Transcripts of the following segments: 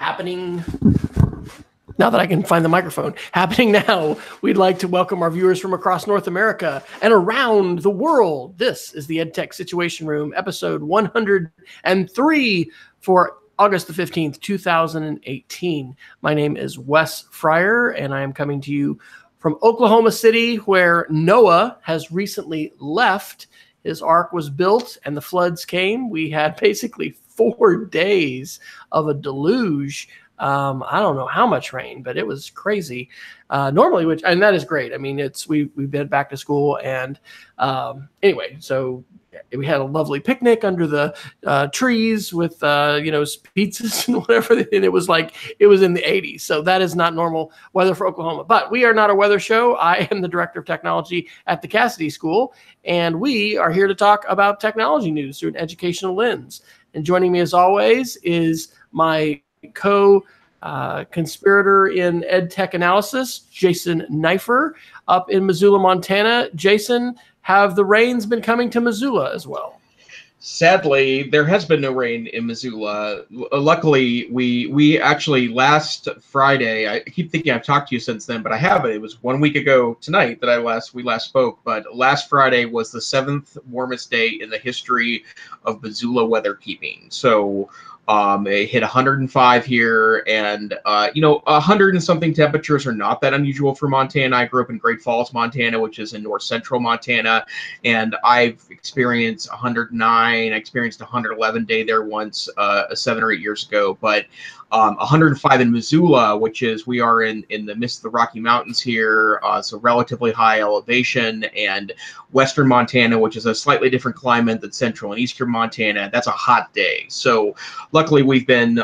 happening now that I can find the microphone. Happening now, we'd like to welcome our viewers from across North America and around the world. This is the EdTech Situation Room, episode 103 for August the 15th, 2018. My name is Wes Fryer, and I am coming to you from Oklahoma City, where Noah has recently left. His ark was built and the floods came. We had basically 4 days of a deluge. I don't know how much rain, but it was crazy. Normally, and that is great. I mean, we've been back to school, and anyway, so we had a lovely picnic under the trees with pizzas and whatever, and it was in the 80s. So that is not normal weather for Oklahoma. But we are not a weather show. I am the director of technology at the Cassidy School, and we are here to talk about technology news through an educational lens. And joining me, as always, is my co-conspirator in EdTech analysis, Jason Neiffer, up in Missoula, Montana. Jason, have the rains been coming to Missoula as well? Sadly, there has been no rain in Missoula. Luckily, we actually last Friday, I keep thinking I've talked to you since then, but I haven't. It was 1 week ago tonight that we last spoke, but last Friday was the 7th warmest day in the history of Missoula weather keeping. So it hit 105 here, and 100 and something temperatures are not that unusual for Montana. I grew up in Great Falls, Montana, which is in north central Montana, and I've experienced 109. I experienced a 111 day there once 7 or 8 years ago, but 105 in Missoula, we are in the midst of the Rocky Mountains here, so relatively high elevation, and western Montana, which is a slightly different climate than central and eastern Montana. That's a hot day. So luckily we've been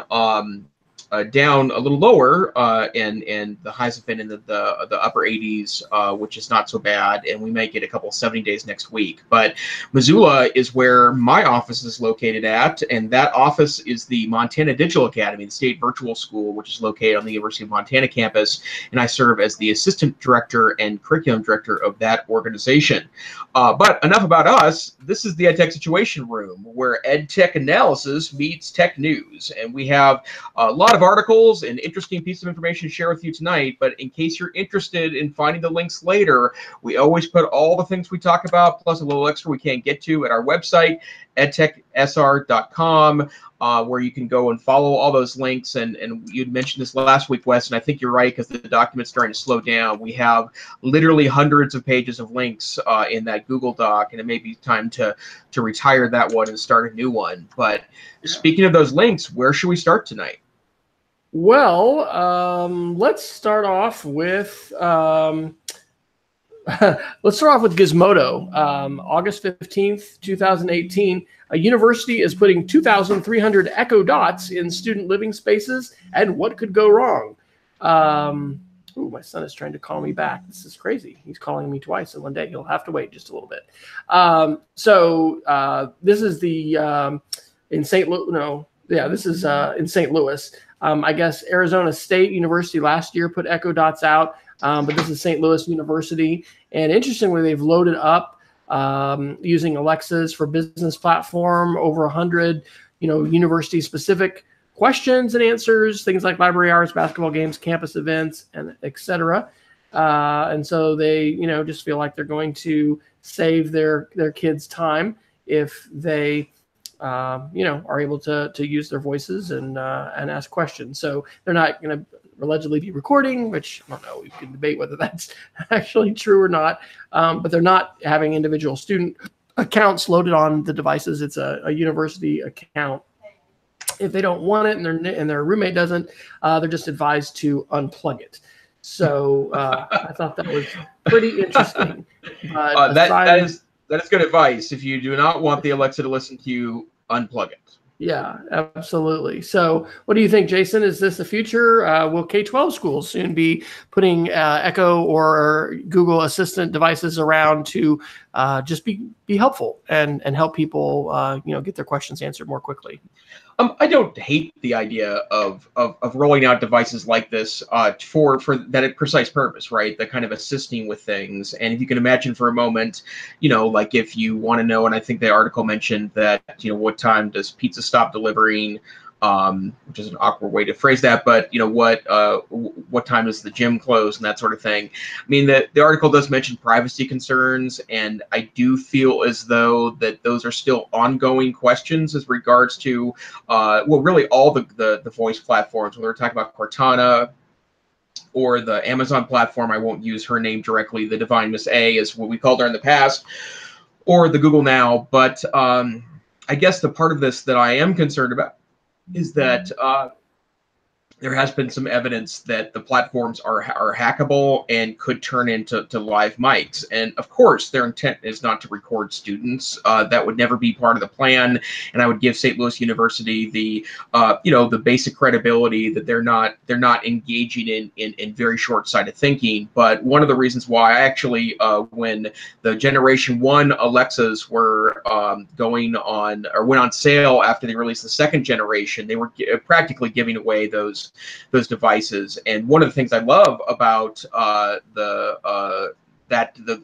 down a little lower, and the highs have been in the upper 80s, which is not so bad, and we may get a couple 70 days next week. But Missoula is where my office is located at, and that office is the Montana Digital Academy, the state virtual school, which is located on the University of Montana campus, and I serve as the assistant director and curriculum director of that organization. But enough about us. This is the EdTech Situation Room, where EdTech analysis meets tech news, and we have a lot of articles and interesting pieces of information to share with you tonight. But in case you're interested in finding the links later, we always put all the things we talk about plus a little extra we can't get to at our website, edtechsr.com, where you can go and follow all those links. And you'd mentioned this last week, Wes, and I think you're right, because the document's starting to slow down. We have literally hundreds of pages of links in that Google Doc, and it may be time to retire that one and start a new one. But speaking of those links, where should we start tonight? Well, let's start off with Gizmodo. August 15th, 2018, a university is putting 2,300 Echo Dots in student living spaces, and what could go wrong? My son is trying to call me back. This is crazy. He's calling me twice in one day. He'll have to wait just a little bit. This is in St. Louis. This is in St. Louis. I guess Arizona State University last year put Echo Dots out, but this is St. Louis University. And interestingly, they've loaded up using Alexas for business platform, over 100, university-specific questions and answers, things like library hours, basketball games, campus events, and etc. And so they, just feel like they're going to save their kids' time if they are able to use their voices and ask questions. So they're not going to allegedly be recording, which I don't know, we can debate whether that's actually true or not. But they're not having individual student accounts loaded on the devices. It's a university account. If they don't want it and their roommate doesn't, they're just advised to unplug it. So I thought that was pretty interesting. That is good advice. If you do not want the Alexa to listen to you, unplug it. Yeah, absolutely. So what do you think, Jason? Is this the future? Will K-12 schools soon be putting Echo or Google Assistant devices around to just be helpful and help people get their questions answered more quickly? I don't hate the idea of rolling out devices like this for that precise purpose, right? The kind of assisting with things. And if you can imagine for a moment, like if you want to know, and I think the article mentioned that, what time does pizza stop delivering? which is an awkward way to phrase that, but what time does the gym close and that sort of thing. I mean, the article does mention privacy concerns, and I do feel as though that those are still ongoing questions as regards to, really all the voice platforms. When we're talking about Cortana, or the Amazon platform, I won't use her name directly, the Divine Miss A is what we called her in the past, or the Google Now. But I guess the part of this that I am concerned about is that there has been some evidence that the platforms are hackable and could turn into live mics. And of course, their intent is not to record students. That would never be part of the plan. And I would give St. Louis University the basic credibility that they're not engaging in very short-sighted thinking. But one of the reasons why I actually, when the Generation 1 Alexas were went on sale after they released the second generation, they were practically giving away those devices. And one of the things I love about the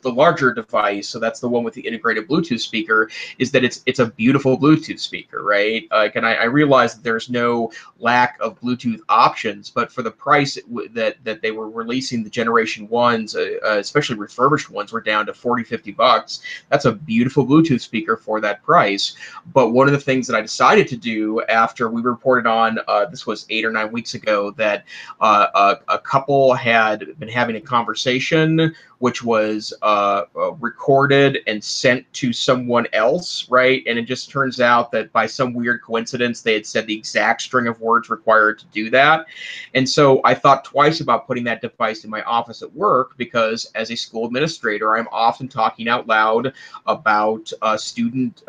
larger device, so that's the one with the integrated Bluetooth speaker, is that it's a beautiful Bluetooth speaker, right? And I realize that there's no lack of Bluetooth options, but for the price that they were releasing the Generation 1s, especially refurbished ones, were down to $40-50. That's a beautiful Bluetooth speaker for that price. But one of the things that I decided to do after we reported on, this was 8 or 9 weeks ago, that a couple had been having a conversation which was recorded and sent to someone else, right? And it just turns out that by some weird coincidence, they had said the exact string of words required to do that. And so I thought twice about putting that device in my office at work, because as a school administrator, I'm often talking out loud about student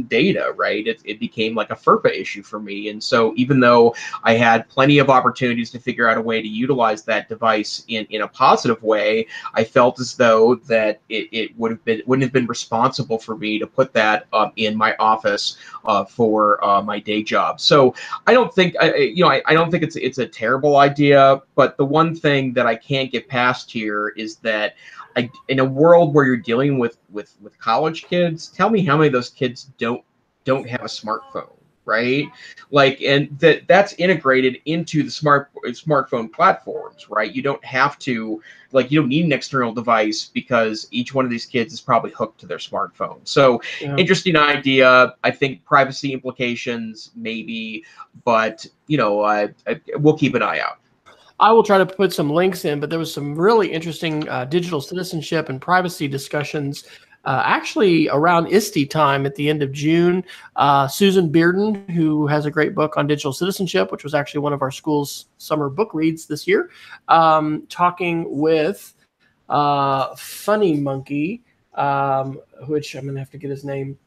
data, right? It became like a FERPA issue for me. And so even though I had plenty of opportunities to figure out a way to utilize that device in a positive way, I felt as though that it wouldn't have been responsible for me to put that in my office for my day job. So I don't think I don't think it's a terrible idea, but the one thing that I can't get past here is that in a world where you're dealing with college kids, tell me how many of those kids don't have a smartphone, right? Like, and that's integrated into the smartphone platforms, right? You don't have to, like, you don't need an external device because each one of these kids is probably hooked to their smartphone. So Yeah. interesting idea. I think privacy implications maybe, but we'll keep an eye out. I will try to put some links in, but there was some really interesting digital citizenship and privacy discussions actually around ISTE time at the end of June. Susan Bearden, who has a great book on digital citizenship, which was actually one of our school's summer book reads this year, talking with Funny Monkey, which I'm going to have to get his name.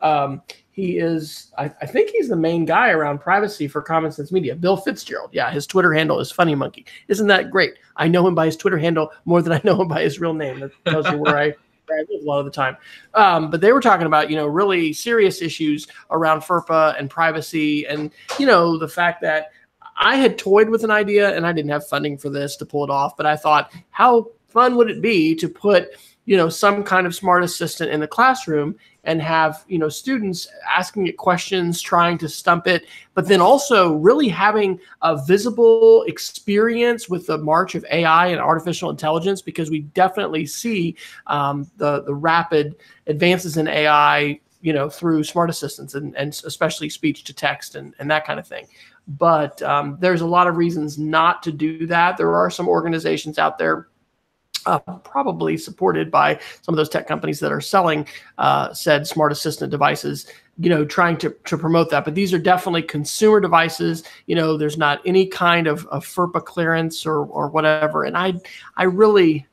He is, I think he's the main guy around privacy for Common Sense Media, Bill Fitzgerald. Yeah, his Twitter handle is Funny Monkey. Isn't that great? I know him by his Twitter handle more than I know him by his real name. That tells you where I live a lot of the time. But they were talking about, really serious issues around FERPA and privacy, and, the fact that I had toyed with an idea and I didn't have funding for this to pull it off, but I thought, how fun would it be to put some kind of smart assistant in the classroom and have, students asking it questions, trying to stump it, but then also really having a visible experience with the march of AI and artificial intelligence, because we definitely see the rapid advances in AI, through smart assistants and especially speech to text and that kind of thing. But there's a lot of reasons not to do that. There are some organizations out there, probably supported by some of those tech companies that are selling said smart assistant devices, trying to promote that. But these are definitely consumer devices. There's not any kind of FERPA clearance or whatever. And I really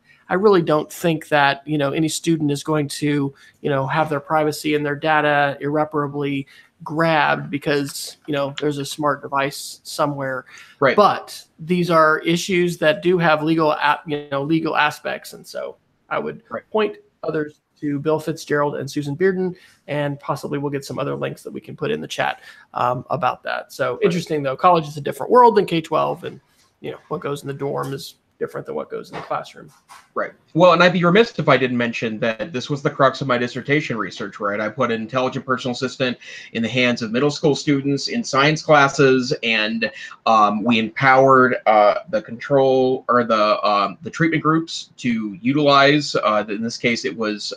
don't think that, any student is going to, have their privacy and their data irreparably grabbed because, there's a smart device somewhere. Right. But these are issues that do have legal aspects. And so I would point others to Bill Fitzgerald and Susan Bearden, and possibly we'll get some other links that we can put in the chat about that. So interesting, though. College is a different world than K-12, and, what goes in the dorm is different than what goes in the classroom. Right. Well, and I'd be remiss if I didn't mention that this was the crux of my dissertation research, right? I put an intelligent personal assistant in the hands of middle school students in science classes, and we empowered the control or the treatment groups to utilize. In this case, it was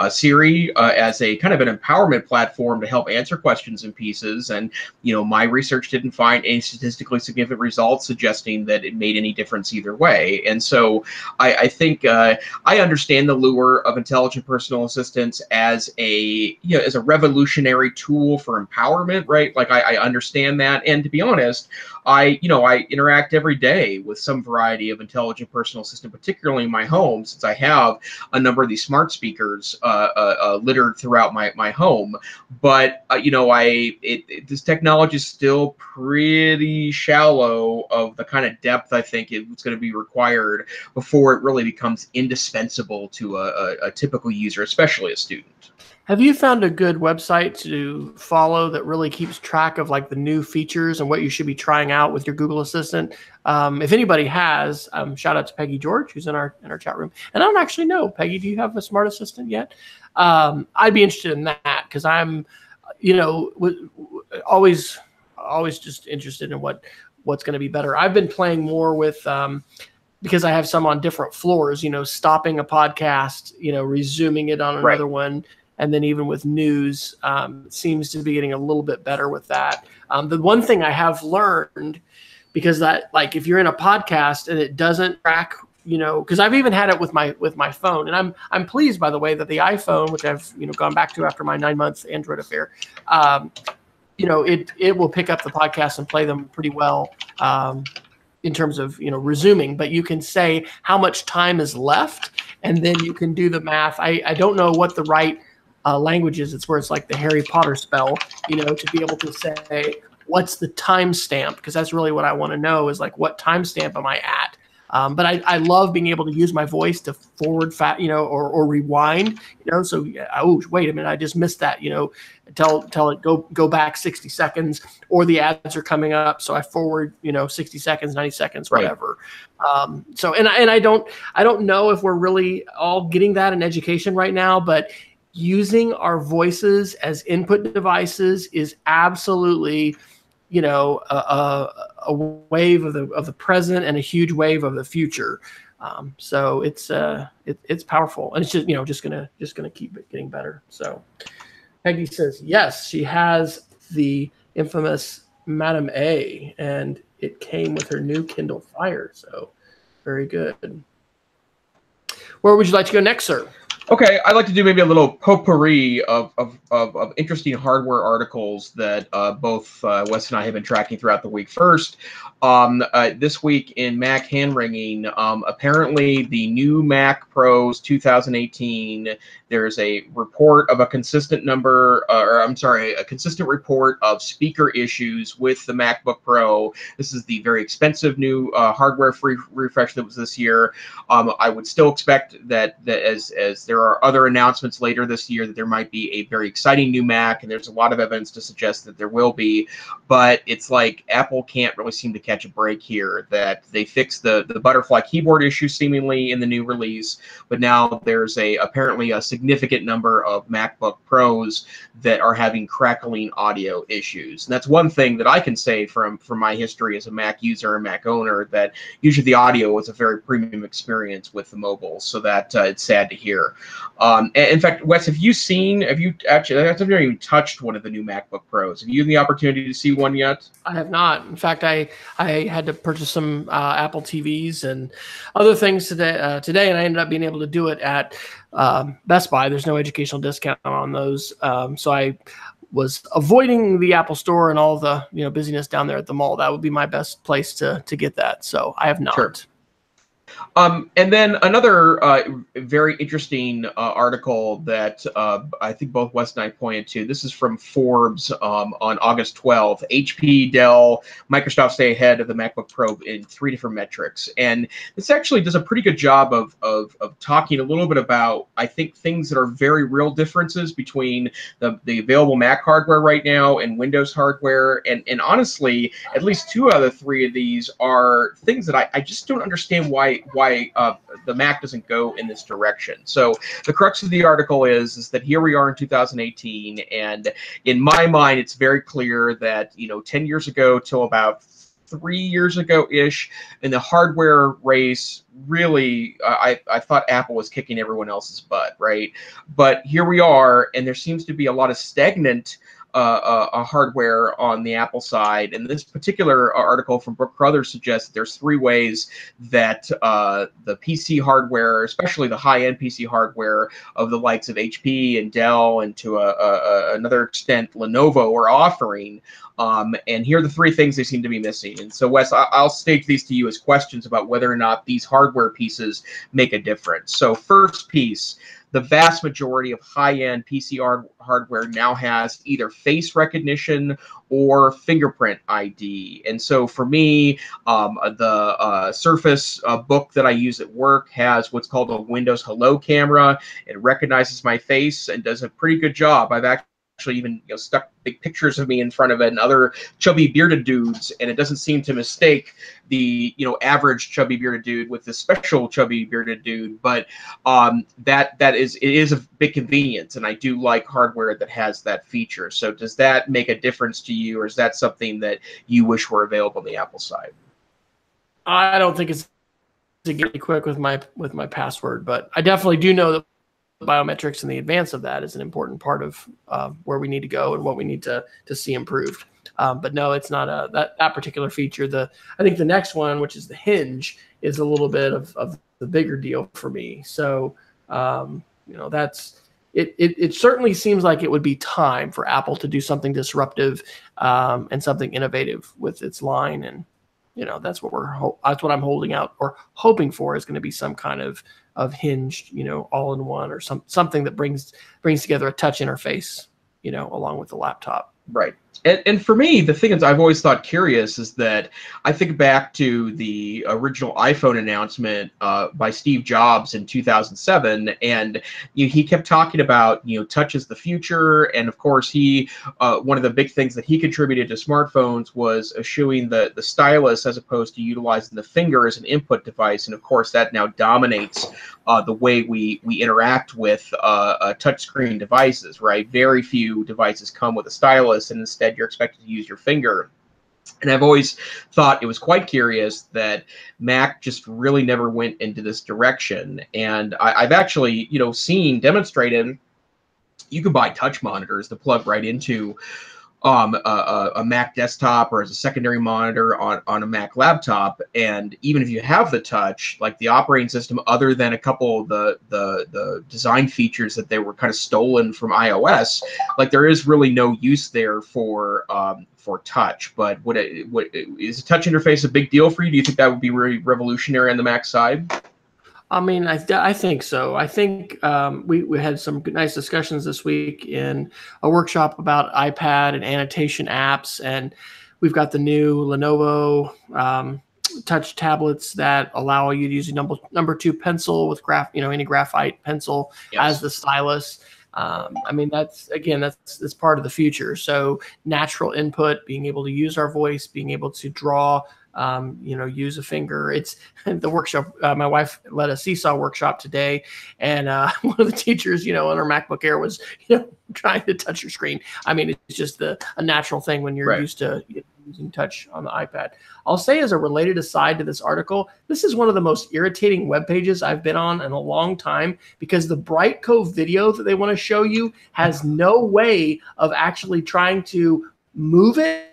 Siri as a kind of an empowerment platform to help answer questions in pieces. And, my research didn't find any statistically significant results suggesting that it made any difference either way. And so I think I understand the lure of intelligent personal assistants as as a revolutionary tool for empowerment, right? Like I understand that. And to be honest, I interact every day with some variety of intelligent personal assistant, particularly in my home, since I have a number of these smart speakers littered throughout my home. But this technology is still pretty shallow of the kind of depth I think it's going to be required before it really becomes indispensable to a typical user, especially a student. Have you found a good website to follow that really keeps track of like the new features and what you should be trying out with your Google Assistant? If anybody has, shout out to Peggy George, who's in our chat room. And I don't actually know, Peggy, do you have a smart assistant yet? I'd be interested in that because I'm, always just interested in what's going to be better. I've been playing more with because I have some on different floors, stopping a podcast, resuming it on another one. And then even with news, seems to be getting a little bit better with that. The one thing I have learned, because that, like, if you're in a podcast and it doesn't track, because I've even had it with my phone, and I'm pleased, by the way, that the iPhone, which I've gone back to after my 9-month Android affair, it will pick up the podcast and play them pretty well. In terms of resuming, but you can say how much time is left, and then you can do the math. I don't know what the right language is. It's where it's like the Harry Potter spell, to be able to say what's the timestamp, because that's really what I want to know is like what timestamp am I at. But I love being able to use my voice to forward or rewind, so oh, wait a minute, I just missed that, tell it go back 60 seconds, or the ads are coming up, so I forward 60 seconds, 90 seconds, whatever. Right. So I don't know if we're really all getting that in education right now, but using our voices as input devices is absolutely a wave of the present and a huge wave of the future. So it's powerful, and it's just gonna keep getting better. So Peggy says yes, she has the infamous Madam A, and it came with her new Kindle Fire. So very good. Where would you like to go next, sir? Okay, I'd like to do maybe a little potpourri of interesting hardware articles that both Wes and I have been tracking throughout the week. First, this week in Mac hand-wringing, apparently the new Mac Pros 2018, there's a report of a consistent report of speaker issues with the MacBook Pro. This is the very expensive new hardware refresh that was this year. I would still expect that as there are other announcements later this year that there might be a very exciting new Mac, and there's a lot of evidence to suggest that there will be, but it's like Apple can't really seem to catch a break here, that they fixed the butterfly keyboard issue seemingly in the new release, but now there's apparently a significant number of MacBook Pros that are having crackling audio issues. And that's one thing that I can say from my history as a Mac user and Mac owner, that usually the audio is a very premium experience with the mobile, so that it's sad to hear. In fact, Wes, have you actually, I've never even touched one of the new MacBook Pros. Have you had the opportunity to see one yet? I have not. In fact, I had to purchase some Apple TVs and other things today, and I ended up being able to do it at Best Buy. There's no educational discount on those, so I was avoiding the Apple Store and all the busyness down there at the mall. That would be my best place to get that. So I have not. Sure. And then another very interesting article that I think both Wes and I pointed to. This is from Forbes on August 12th. HP, Dell, Microsoft stay ahead of the MacBook Pro in 3 different metrics. And this actually does a pretty good job of talking a little bit about, I think, things that are very real differences between the available Mac hardware right now and Windows hardware. And honestly, at least 2 out of the 3 of these are things that I just don't understand why the Mac doesn't go in this direction. So the crux of the article is that here we are in 2018, and in my mind, it's very clear that 10 years ago till about 3 years ago-ish, in the hardware race, really, I thought Apple was kicking everyone else's butt, right? But here we are, and there seems to be a lot of stagnant hardware on the Apple side. And this particular article from Brooke Crothers suggests that there's 3 ways that the PC hardware, especially the high-end PC hardware of the likes of HP and Dell, and to another extent Lenovo, are offering. And here are the 3 things they seem to be missing. And so, Wes, I'll stage these to you as questions about whether or not these hardware pieces make a difference. So first piece, the vast majority of high-end PC hardware now has either face recognition or fingerprint ID. And so for me, the Surface Book that I use at work has what's called a Windows Hello camera. It recognizes my face and does a pretty good job. I've actually even stuck big pictures of me in front of it and other chubby bearded dudes, and it doesn't seem to mistake the average chubby bearded dude with the special chubby bearded dude. But it is a big convenience, and I do like hardware that has that feature. So does that make a difference to you, or is that something that you wish were available on the Apple side? I don't think it's to get quick with my password, but I definitely do know that biometrics and the advance of that is an important part of where we need to go and what we need to see improved. But no, it's not that particular feature. I think the next one, which is the hinge, is a little bit of the bigger deal for me. So that's it certainly seems like it would be time for Apple to do something disruptive and something innovative with its line. And that's what I'm holding out or hoping for, is going to be some kind of hinged, all-in-one, or something that brings together a touch interface, along with the laptop. Right. And for me, the thing is, I've always thought curious is that I think back to the original iPhone announcement by Steve Jobs in 2007, and he kept talking about touch is the future, and of course one of the big things that he contributed to smartphones was eschewing the stylus as opposed to utilizing the finger as an input device, and of course that now dominates the way we interact with touchscreen devices. Right, very few devices come with a stylus, and instead you're expected to use your finger. And I've always thought it was quite curious that Mac just really never went into this direction. And I've actually, seen demonstrated you can buy touch monitors to plug right into a Mac desktop or as a secondary monitor on a Mac laptop. And even if you have the touch, like the operating system, other than a couple of the design features that they were kind of stolen from iOS, like there is really no use there for touch. But is a touch interface a big deal for you? Do you think that would be really revolutionary on the Mac side? I mean, I think so. I think we had some nice discussions this week in a workshop about iPad and annotation apps, and we've got the new Lenovo touch tablets that allow you to use a number 2 pencil with any graphite pencil as the stylus. I mean, that's part of the future. So natural input, being able to use our voice, being able to draw. Use a finger. It's the workshop. My wife led a seesaw workshop today, and one of the teachers, on her MacBook Air was, trying to touch your screen. I mean, it's just a natural thing when you're used to using touch on the iPad. I'll say, as a related aside to this article, this is one of the most irritating web pages I've been on in a long time, because the Brightcove video that they want to show you has no way of actually trying to move it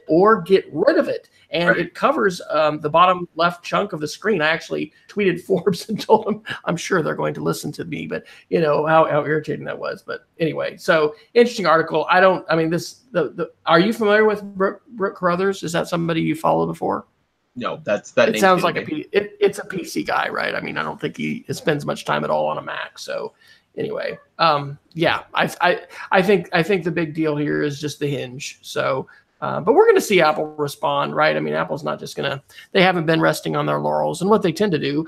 or get rid of it. And it covers the bottom left chunk of the screen. I actually tweeted Forbes and told them I'm sure they're going to listen to me, but how irritating that was. But anyway, so interesting article. Are you familiar with Brooke Crothers? Is that somebody you followed before? No, that It name's sounds getting like me. it's a PC guy, right? I mean, I don't think he spends much time at all on a Mac. So anyway, yeah, I think the big deal here is just the hinge. So, but we're going to see Apple respond, right? I mean, Apple's not just they haven't been resting on their laurels, and what they tend to do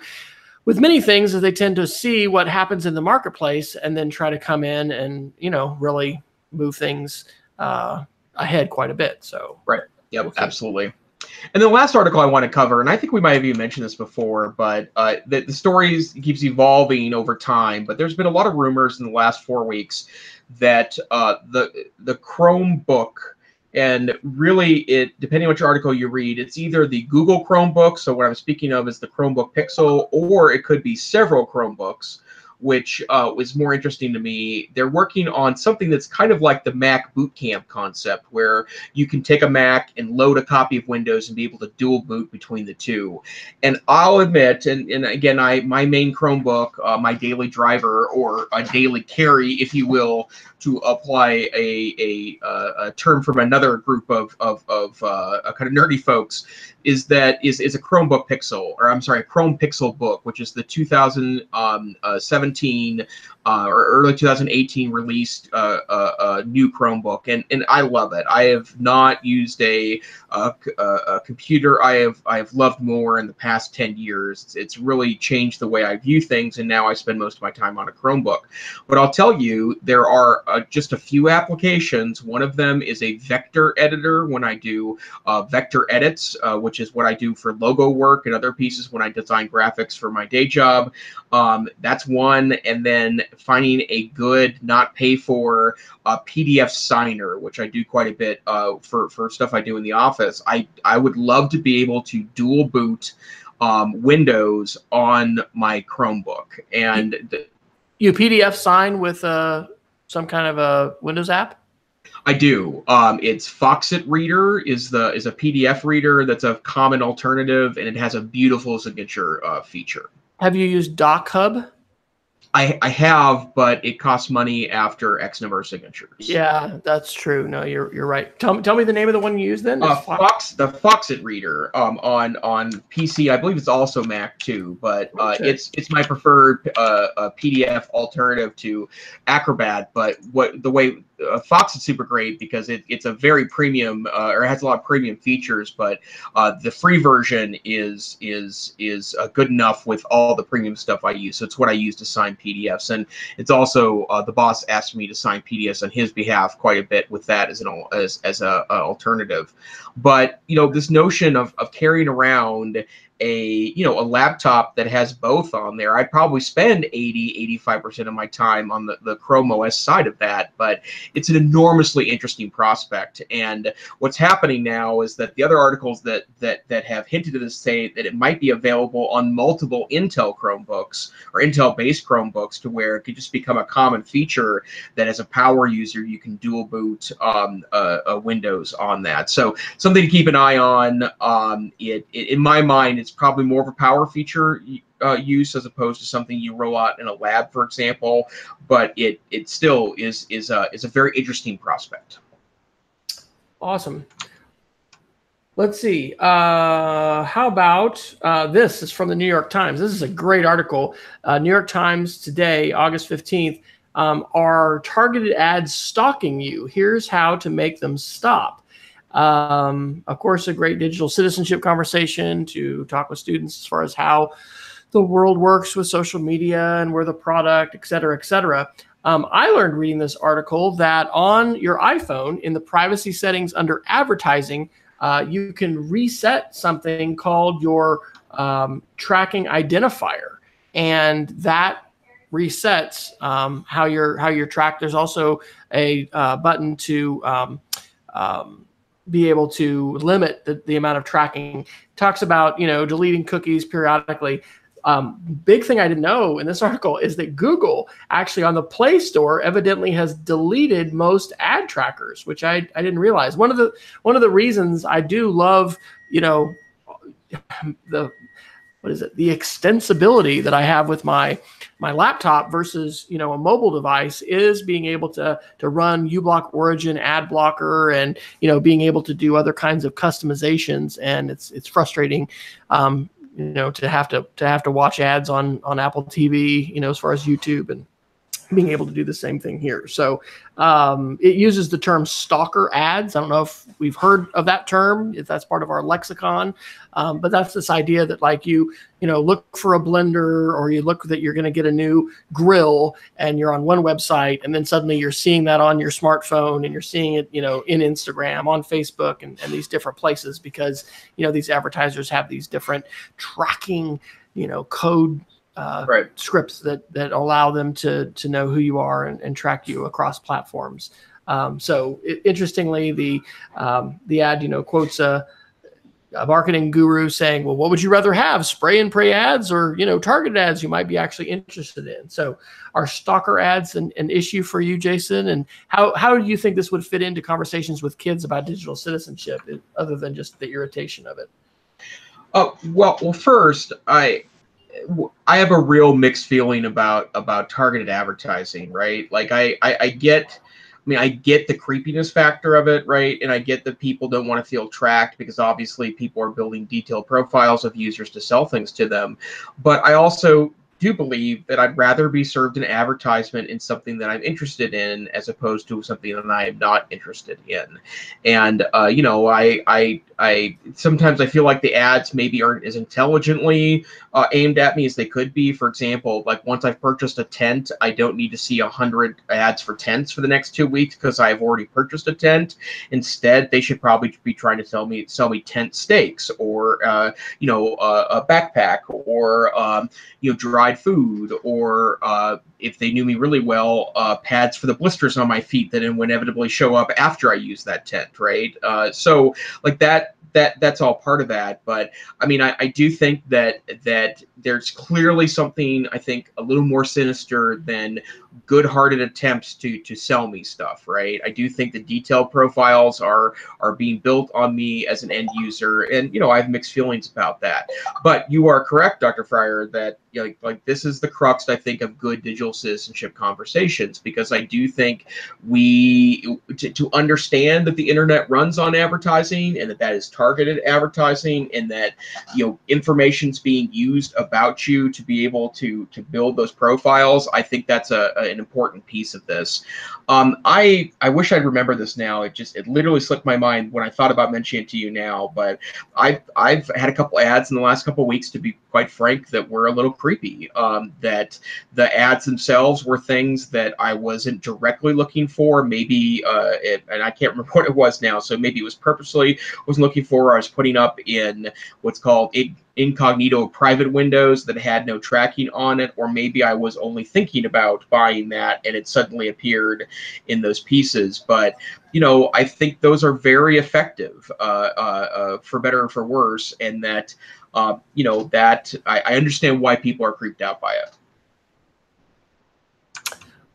with many things is they tend to see what happens in the marketplace and then try to come in and really move things ahead quite a bit. So Right. Yep. we'll Absolutely. And the last article I want to cover, and I think we might have even mentioned this before, but the stories keeps evolving over time. But there's been a lot of rumors in the last 4 weeks that the Chromebook, and really it depending on which article you read, it's either the Google Chromebook. So what I'm speaking of is the Chromebook Pixel, or it could be several Chromebooks, which was more interesting to me. They're working on something that's kind of like the Mac boot camp concept, where you can take a Mac and load a copy of Windows and be able to dual boot between the two. And I'll admit, and again, my main Chromebook, my daily driver, or a daily carry, if you will, to apply a term from another group of kind of nerdy folks, is a Chromebook Pixel, or I'm sorry, a Chrome Pixel book, which is the 2017 or early 2018 released new Chromebook, and I love it. I have not used a computer I have loved more in the past 10 years. It's really changed the way I view things, and now I spend most of my time on a Chromebook. But I'll tell you, there are just a few applications. One of them is a vector editor when I do vector edits, which is what I do for logo work and other pieces when I design graphics for my day job. That's one. And then finding a good, not pay for PDF signer, which I do quite a bit for stuff I do in the office. I would love to be able to dual boot Windows on my Chromebook. And you PDF sign with some kind of a Windows app? I do. It's Foxit Reader is a PDF reader that's a common alternative, and it has a beautiful signature feature. Have you used Doc Hub? I have, but it costs money after X number of signatures. Yeah, that's true. No, you're right. Tell me the name of the one you use then. The Foxit Reader on PC. I believe it's also Mac too, but it's my preferred PDF alternative to Acrobat. But the way Fox is super great because it's a very premium or it has a lot of premium features, but the free version is good enough with all the premium stuff I use. So it's what I use to sign PDFs, and it's also the boss asked me to sign PDFs on his behalf quite a bit with that as an alternative. But this notion of carrying around a laptop that has both on there, I'd probably spend 85% of my time on the Chrome OS side of that, but it's an enormously interesting prospect. And what's happening now is that the other articles that have hinted at this say that it might be available on multiple Intel Chromebooks or Intel-based Chromebooks, to where it could just become a common feature that as a power user you can dual boot Windows on that. So something to keep an eye on. In my mind, it's probably more of a power feature use as opposed to something you roll out in a lab, for example. But it still is a very interesting prospect. Awesome. Let's see. How about this is from the New York Times. This is a great article. New York Times today, August 15th. Are targeted ads stalking you? Here's how to make them stop. Of course, a great digital citizenship conversation to talk with students as far as how the world works with social media and where the product, et cetera, et cetera. I learned reading this article that on your iPhone, in the privacy settings under advertising, you can reset something called your tracking identifier, and that resets how you're tracked. There's also a button to be able to limit the amount of tracking. It talks about deleting cookies periodically. Big thing I didn't know in this article is that Google actually on the Play Store evidently has deleted most ad trackers, which I didn't realize. One of the reasons I do love the what is it? The extensibility that I have with my laptop versus, you know, a mobile device is being able to run uBlock Origin ad blocker and, you know, being able to do other kinds of customizations. And it's frustrating, you know, to have to watch ads on Apple TV, you know, as far as YouTube, and being able to do the same thing here. So it uses the term stalker ads. I don't know if we've heard of that term, if that's part of our lexicon, but that's this idea that like you know, look for a blender, or you look that you're going to get a new grill and you're on one website, and then suddenly you're seeing that on your smartphone, and you're seeing it, you know, in Instagram, on Facebook, and these different places, because, you know, these advertisers have these different tracking, you know, code scripts that allow them to know who you are and track you across platforms. So interestingly, the ad, you know, quotes a marketing guru saying, well, what would you rather have, spray and pray ads or, you know, targeted ads you might be actually interested in? So are stalker ads an issue for you, Jason? And how do you think this would fit into conversations with kids about digital citizenship, other than just the irritation of it? Well, first, I have a real mixed feeling about targeted advertising, right? Like I get the creepiness factor of it, right? And I get that people don't want to feel tracked, because obviously people are building detailed profiles of users to sell things to them. But I also do believe that I'd rather be served an advertisement in something that I'm interested in, as opposed to something that I am not interested in. And you know, I sometimes I feel like the ads maybe aren't as intelligently aimed at me as they could be. For example, like once I've purchased a tent, I don't need to see 100 ads for tents for the next 2 weeks, because I've already purchased a tent. Instead, they should probably be trying to sell me tent stakes, or you know, a backpack, or you know, dried food, or if they knew me really well, pads for the blisters on my feet that would inevitably show up after I use that tent, right? So like that's all part of that. But I mean, I do think that there's clearly something, I think, a little more sinister than good-hearted attempts to sell me stuff, right? I do think the detailed profiles are being built on me as an end user, and you know, I have mixed feelings about that. But you are correct, Dr. Fryer, that, you know, like this is the crux, I think, of good digital citizenship conversations, because I do think to understand that the internet runs on advertising, and that is targeted advertising, and that, you know, information's being used about you to be able to build those profiles. I think that's an important piece of this. I wish I'd remember this now. It literally slipped my mind when I thought about mentioning it to you now. But I've had a couple ads in the last couple of weeks, to be quite frank, that were a little creepy. That the ads themselves were things that I wasn't directly looking for. Maybe and I can't remember what it was now. So maybe it was purposely wasn't looking for. I was putting up in what's called incognito private windows that had no tracking on it, or maybe I was only thinking about buying that and it suddenly appeared in those pieces. But you know, I think those are very effective, for better or for worse, and that you know, that I understand why people are creeped out by it.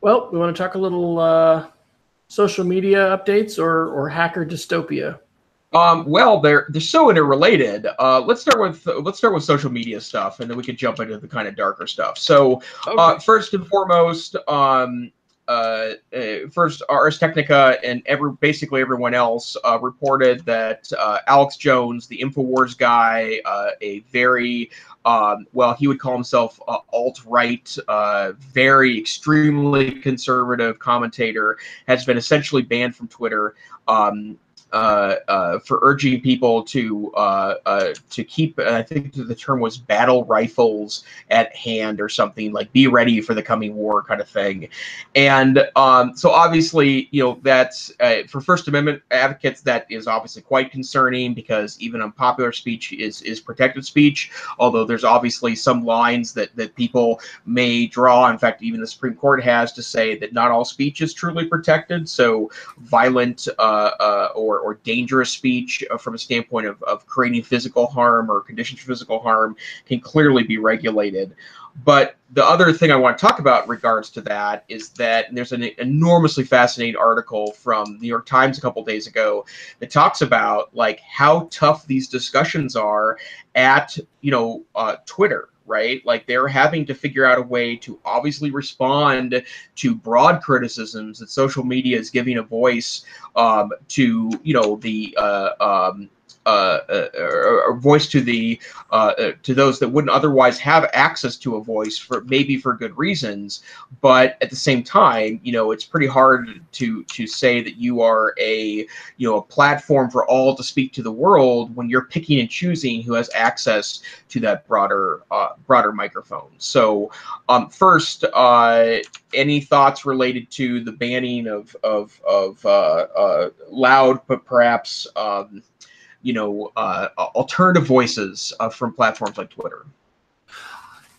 Well, we want to talk a little social media updates or hacker dystopia. Well, they're so interrelated. Let's start with social media stuff, and then we can jump into the kind of darker stuff. So, okay. First and foremost, first Ars Technica and basically everyone else reported that Alex Jones, the InfoWars guy, a very well, he would call himself alt-right, very extremely conservative commentator, has been essentially banned from Twitter. For urging people to keep, I think the term was battle rifles at hand or something, like be ready for the coming war kind of thing. And so obviously, you know, that's for First Amendment advocates, that is obviously quite concerning, because even unpopular speech is protected speech, although there's obviously some lines that people may draw. In fact, even the Supreme Court has to say that not all speech is truly protected. So violent or or dangerous speech from a standpoint of creating physical harm or conditions for physical harm can clearly be regulated. But the other thing I want to talk about in regards to that is that there's an enormously fascinating article from the New York Times a couple days ago that talks about like how tough these discussions are at, Twitter, right? Like they're having to figure out a way to obviously respond to broad criticisms that social media is giving a voice to, a voice to the to those that wouldn't otherwise have access to a voice for good reasons. But at the same time, it's pretty hard to say that you are a platform for all to speak to the world when you're picking and choosing who has access to that broader microphone. So first, any thoughts related to the banning of loud but perhaps alternative voices from platforms like Twitter?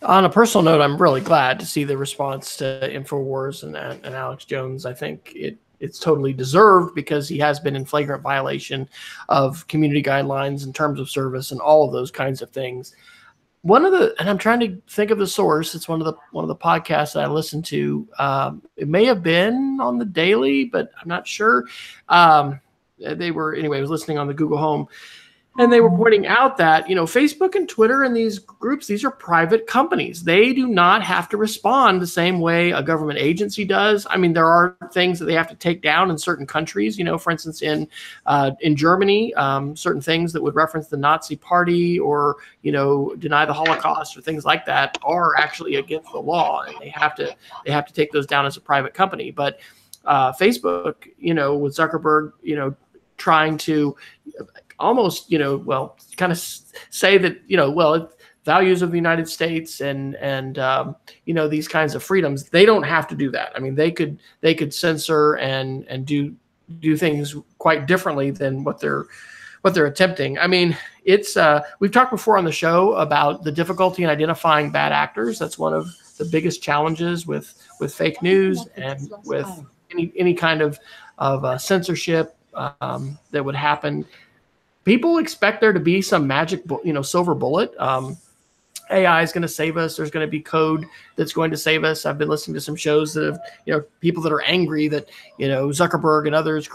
On a personal note, I'm really glad to see the response to InfoWars and Alex Jones. I think it's totally deserved because he has been in flagrant violation of community guidelines and terms of service and all of those kinds of things. And I'm trying to think of the source. It's one of the podcasts that I listened to. It may have been on the Daily, but I'm not sure. I was listening on the Google Home, and they were pointing out that, Facebook and Twitter and these groups, these are private companies. They do not have to respond the same way a government agency does. I mean, there are things that they have to take down in certain countries, for instance, in Germany, certain things that would reference the Nazi party or, deny the Holocaust or things like that are actually against the law, and they have to take those down as a private company. But Facebook, with Zuckerberg, trying to almost, kind of say that, values of the United States and these kinds of freedoms, they don't have to do that. I mean, they could censor and do things quite differently than what they're attempting. I mean, it's we've talked before on the show about the difficulty in identifying bad actors. That's one of the biggest challenges with fake news and with any kind of censorship that would happen. People expect there to be some magic, silver bullet. AI is going to save us. There's going to be code that's going to save us. I've been listening to some shows that have, people that are angry that, Zuckerberg and others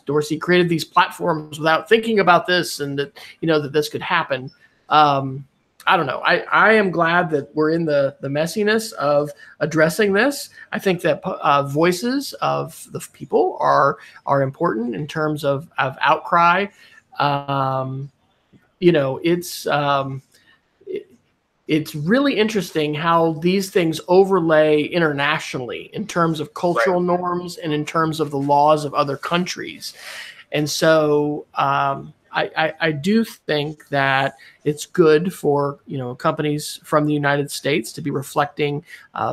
Dorsey created these platforms without thinking about this and that, that this could happen. I don't know. I am glad that we're in the messiness of addressing this. I think that voices of the people are important in terms of outcry. It's really interesting how these things overlay internationally in terms of cultural norms and in terms of the laws of other countries. And so I do think that it's good for, companies from the United States to be reflecting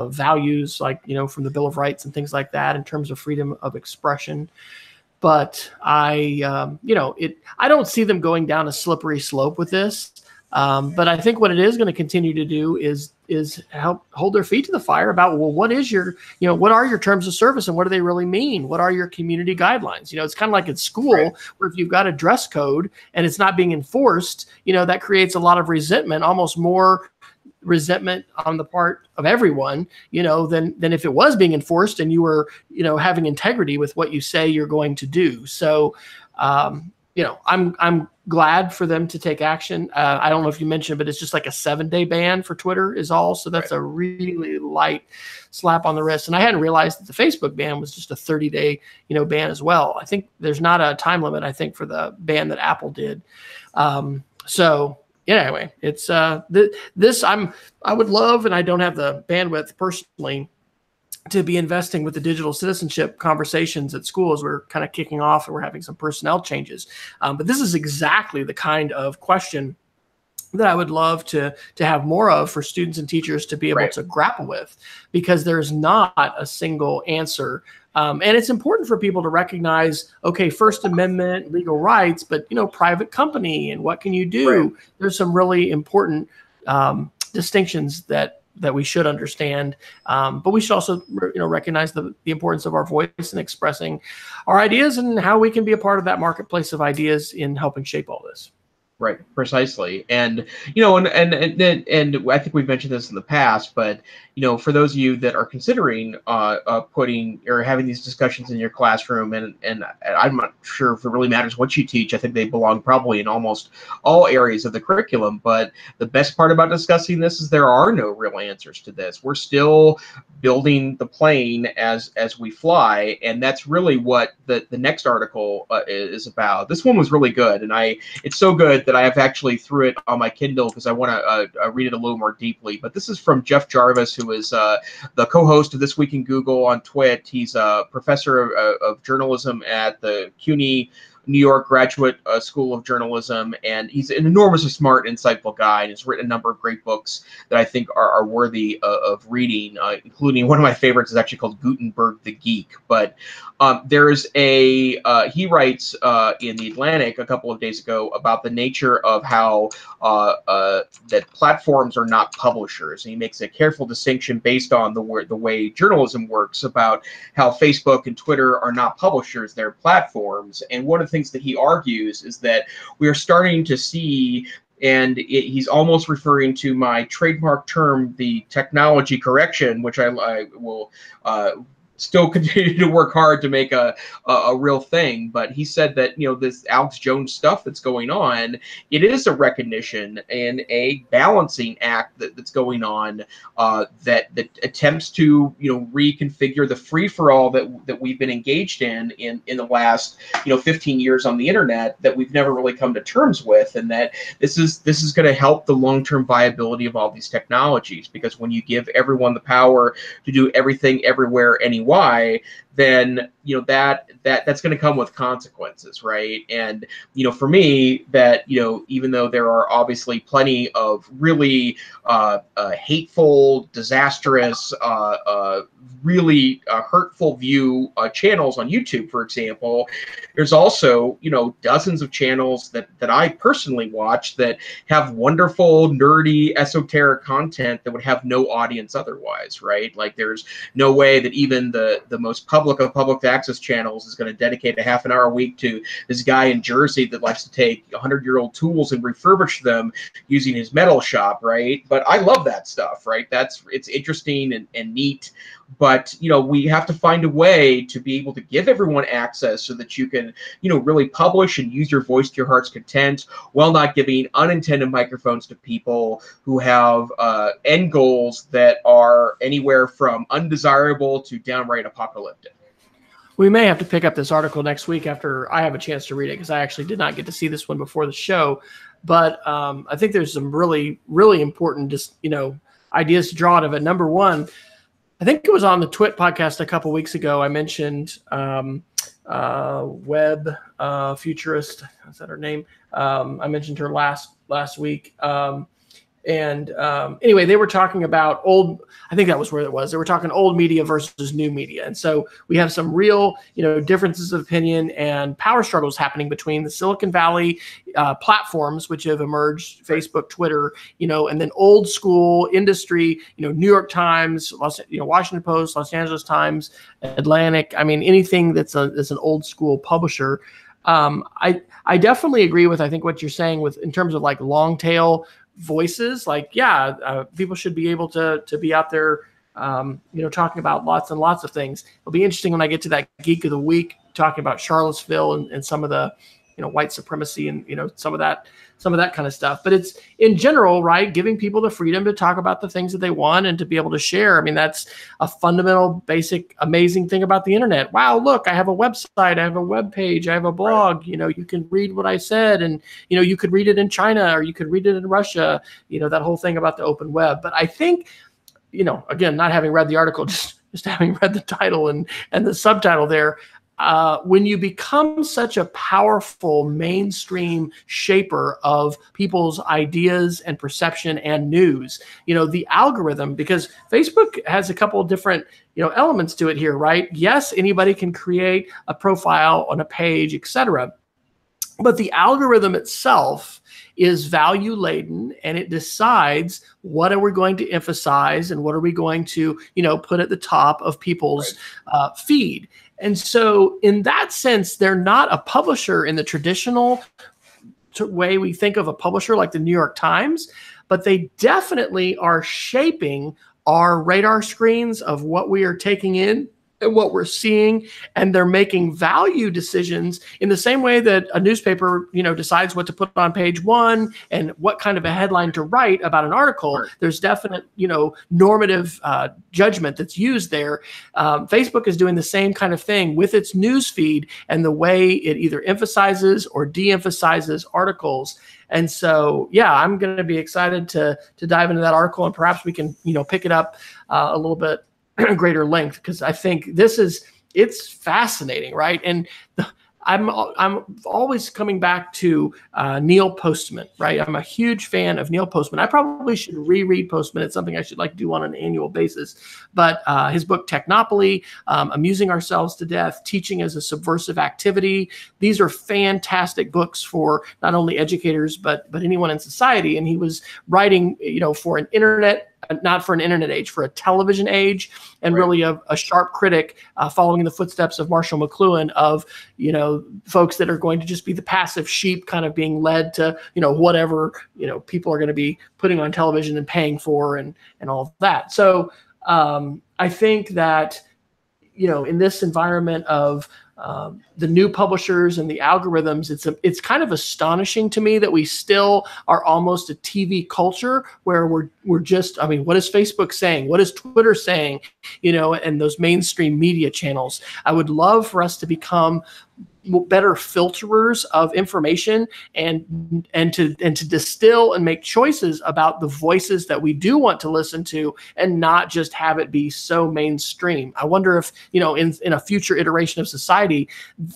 values like, from the Bill of Rights and things like that in terms of freedom of expression. But I don't see them going down a slippery slope with this. But I think what it is going to continue to do is help hold their feet to the fire about, well, what is your, what are your terms of service and what do they really mean? What are your community guidelines? It's kind of like at school where if you've got a dress code and it's not being enforced, that creates a lot of resentment, almost more resentment on the part of everyone, than if it was being enforced and you were, having integrity with what you say you're going to do. So, I'm glad for them to take action. I don't know if you mentioned, but it's just like a 7-day ban for Twitter is all. So that's a really light slap on the wrist. And I hadn't realized that the Facebook ban was just a 30-day, ban as well. I think there's not a time limit, I think, for the ban that Apple did. Anyway, it's I would love, and I don't have the bandwidth personally to be investing with the digital citizenship conversations at schools. We're kind of kicking off and we're having some personnel changes. But this is exactly the kind of question that I would love to have more of for students and teachers to be able to grapple with, because there's not a single answer. And it's important for people to recognize, okay, First Amendment, legal rights, but, private company and what can you do? There's some really important distinctions that that we should understand. But we should also, recognize the importance of our voice and expressing our ideas and how we can be a part of that marketplace of ideas in helping shape all this. Right, precisely. And and I think we've mentioned this in the past, but for those of you that are considering putting or having these discussions in your classroom, and I'm not sure if it really matters what you teach. I think they belong probably in almost all areas of the curriculum. But the best part about discussing this is there are no real answers to this. We're still building the plane as we fly, and that's really what the next article is about. This one was really good, and it's so good that I have actually threw it on my Kindle because I want to read it a little more deeply. But this is from Jeff Jarvis, who is the co-host of This Week in Google on Twit. He's a professor of journalism at the CUNY New York Graduate School of Journalism, and he's an enormously smart, insightful guy, and has written a number of great books that I think are worthy of reading, including one of my favorites is actually called Gutenberg the Geek. But there's he writes in The Atlantic a couple of days ago about the nature of how that platforms are not publishers. And he makes a careful distinction based on the way journalism works about how Facebook and Twitter are not publishers, they're platforms. And one of the things that he argues is that we are starting to see, and he's almost referring to my trademark term, the technology correction, which I will still continue to work hard to make a real thing. But he said that, this Alex Jones stuff that's going on, it is a recognition and a balancing act that's going on that attempts to, reconfigure the free-for-all that we've been engaged in the last, 15 years on the internet that we've never really come to terms with. And that this is going to help the long-term viability of all these technologies, because when you give everyone the power to do everything everywhere anywhere, why, then that's going to come with consequences, right? And for me, that even though there are obviously plenty of really hateful, disastrous, really hurtful view channels on YouTube, for example, there's also dozens of channels that I personally watch that have wonderful, nerdy, esoteric content that would have no audience otherwise, right? Like there's no way that even the most public of public access channels is going to dedicate a half an hour a week to this guy in Jersey that likes to take 100-year-old tools and refurbish them using his metal shop, right? But I love that stuff, right? It's interesting and neat. But we have to find a way to be able to give everyone access so that you can really publish and use your voice to your heart's content, while not giving unintended microphones to people who have end goals that are anywhere from undesirable to downright apocalyptic. We may have to pick up this article next week after I have a chance to read it, because I actually did not get to see this one before the show. But I think there's some really, really important ideas to draw out of it. Number one, I think it was on the Twit podcast a couple weeks ago. I mentioned Web Futurist. Is that her name? I mentioned her last week. Anyway, they were talking about I think that was where it was. They were talking old media versus new media. And so we have some real, differences of opinion and power struggles happening between the Silicon Valley platforms, which have emerged, Facebook, Twitter, and then old school industry, New York Times, Washington Post, Los Angeles Times, Atlantic. I mean, anything that's an old school publisher. I definitely agree with, I think, what you're saying in terms of like long tail voices. Like, people should be able to be out there, talking about lots and lots of things. It'll be interesting when I get to that Geek of the Week, talking about Charlottesville and some of the, white supremacy and, some of that kind of stuff. But it's in general, right, giving people the freedom to talk about the things that they want and to be able to share. I mean, that's a fundamental, basic, amazing thing about the internet. Wow, look, I have a website, I have a web page, I have a blog. Right. You can read what I said, and you could read it in China or you could read it in Russia. That whole thing about the open web. But I think, again, not having read the article, just having read the title and the subtitle there. When you become such a powerful mainstream shaper of people's ideas and perception and news, the algorithm, because Facebook has a couple of different, elements to it here, right? Yes, anybody can create a profile on a page, etc. But the algorithm itself is value laden, and it decides what are we going to emphasize and what are we going to, put at the top of people's feed. And so in that sense, they're not a publisher in the traditional way we think of a publisher like the New York Times, but they definitely are shaping our radar screens of what we are taking in and what we're seeing, and they're making value decisions in the same way that a newspaper, decides what to put on page one and what kind of a headline to write about an article. Right. There's definite, normative judgment that's used there. Facebook is doing the same kind of thing with its news feed and the way it either emphasizes or de-emphasizes articles. And so, yeah, I'm going to be excited to dive into that article, and perhaps we can, pick it up a little bit greater length, because I think it's fascinating, right? And I'm always coming back to Neil Postman, right? I'm a huge fan of Neil Postman. I probably should reread Postman. It's something I should like to do on an annual basis. But his book Technopoly, Amusing Ourselves to Death, Teaching as a Subversive Activity. These are fantastic books for not only educators but anyone in society. And he was writing, for an internet. Not for an internet age, for a television age, and really a sharp critic following in the footsteps of Marshall McLuhan of, folks that are going to just be the passive sheep kind of being led to, whatever, people are going to be putting on television and paying for and all of that. So I think that, in this environment of the new publishers and the algorithms, it's kind of astonishing to me that we still are almost a TV culture where we're just, what is Facebook saying? What is Twitter saying? And those mainstream media channels. I would love for us to become better filterers of information and to distill and make choices about the voices that we do want to listen to, and not just have it be so mainstream. I wonder if, in a future iteration of society,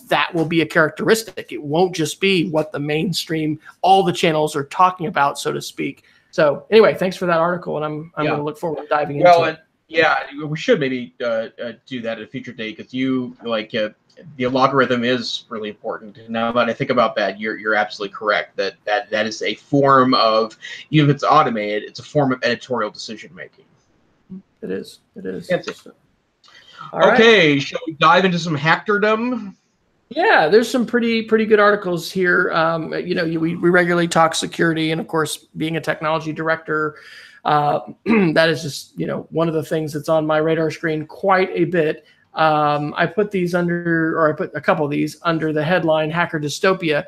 that will be a characteristic. It won't just be what the mainstream, all the channels are talking about, so to speak. So anyway, thanks for that article, and I'm going to look forward to diving into it. Yeah, we should maybe do that at a future date, because the logarithm is really important. Now that I think about that, you're absolutely correct that is a form of, even if it's automated, it's a form of editorial decision making. It is. Okay, shall we dive into some hackerdom? Yeah, there's some pretty good articles here. We regularly talk security, and of course, being a technology director, that is just one of the things that's on my radar screen quite a bit. I put a couple of these under the headline Hacker Dystopia.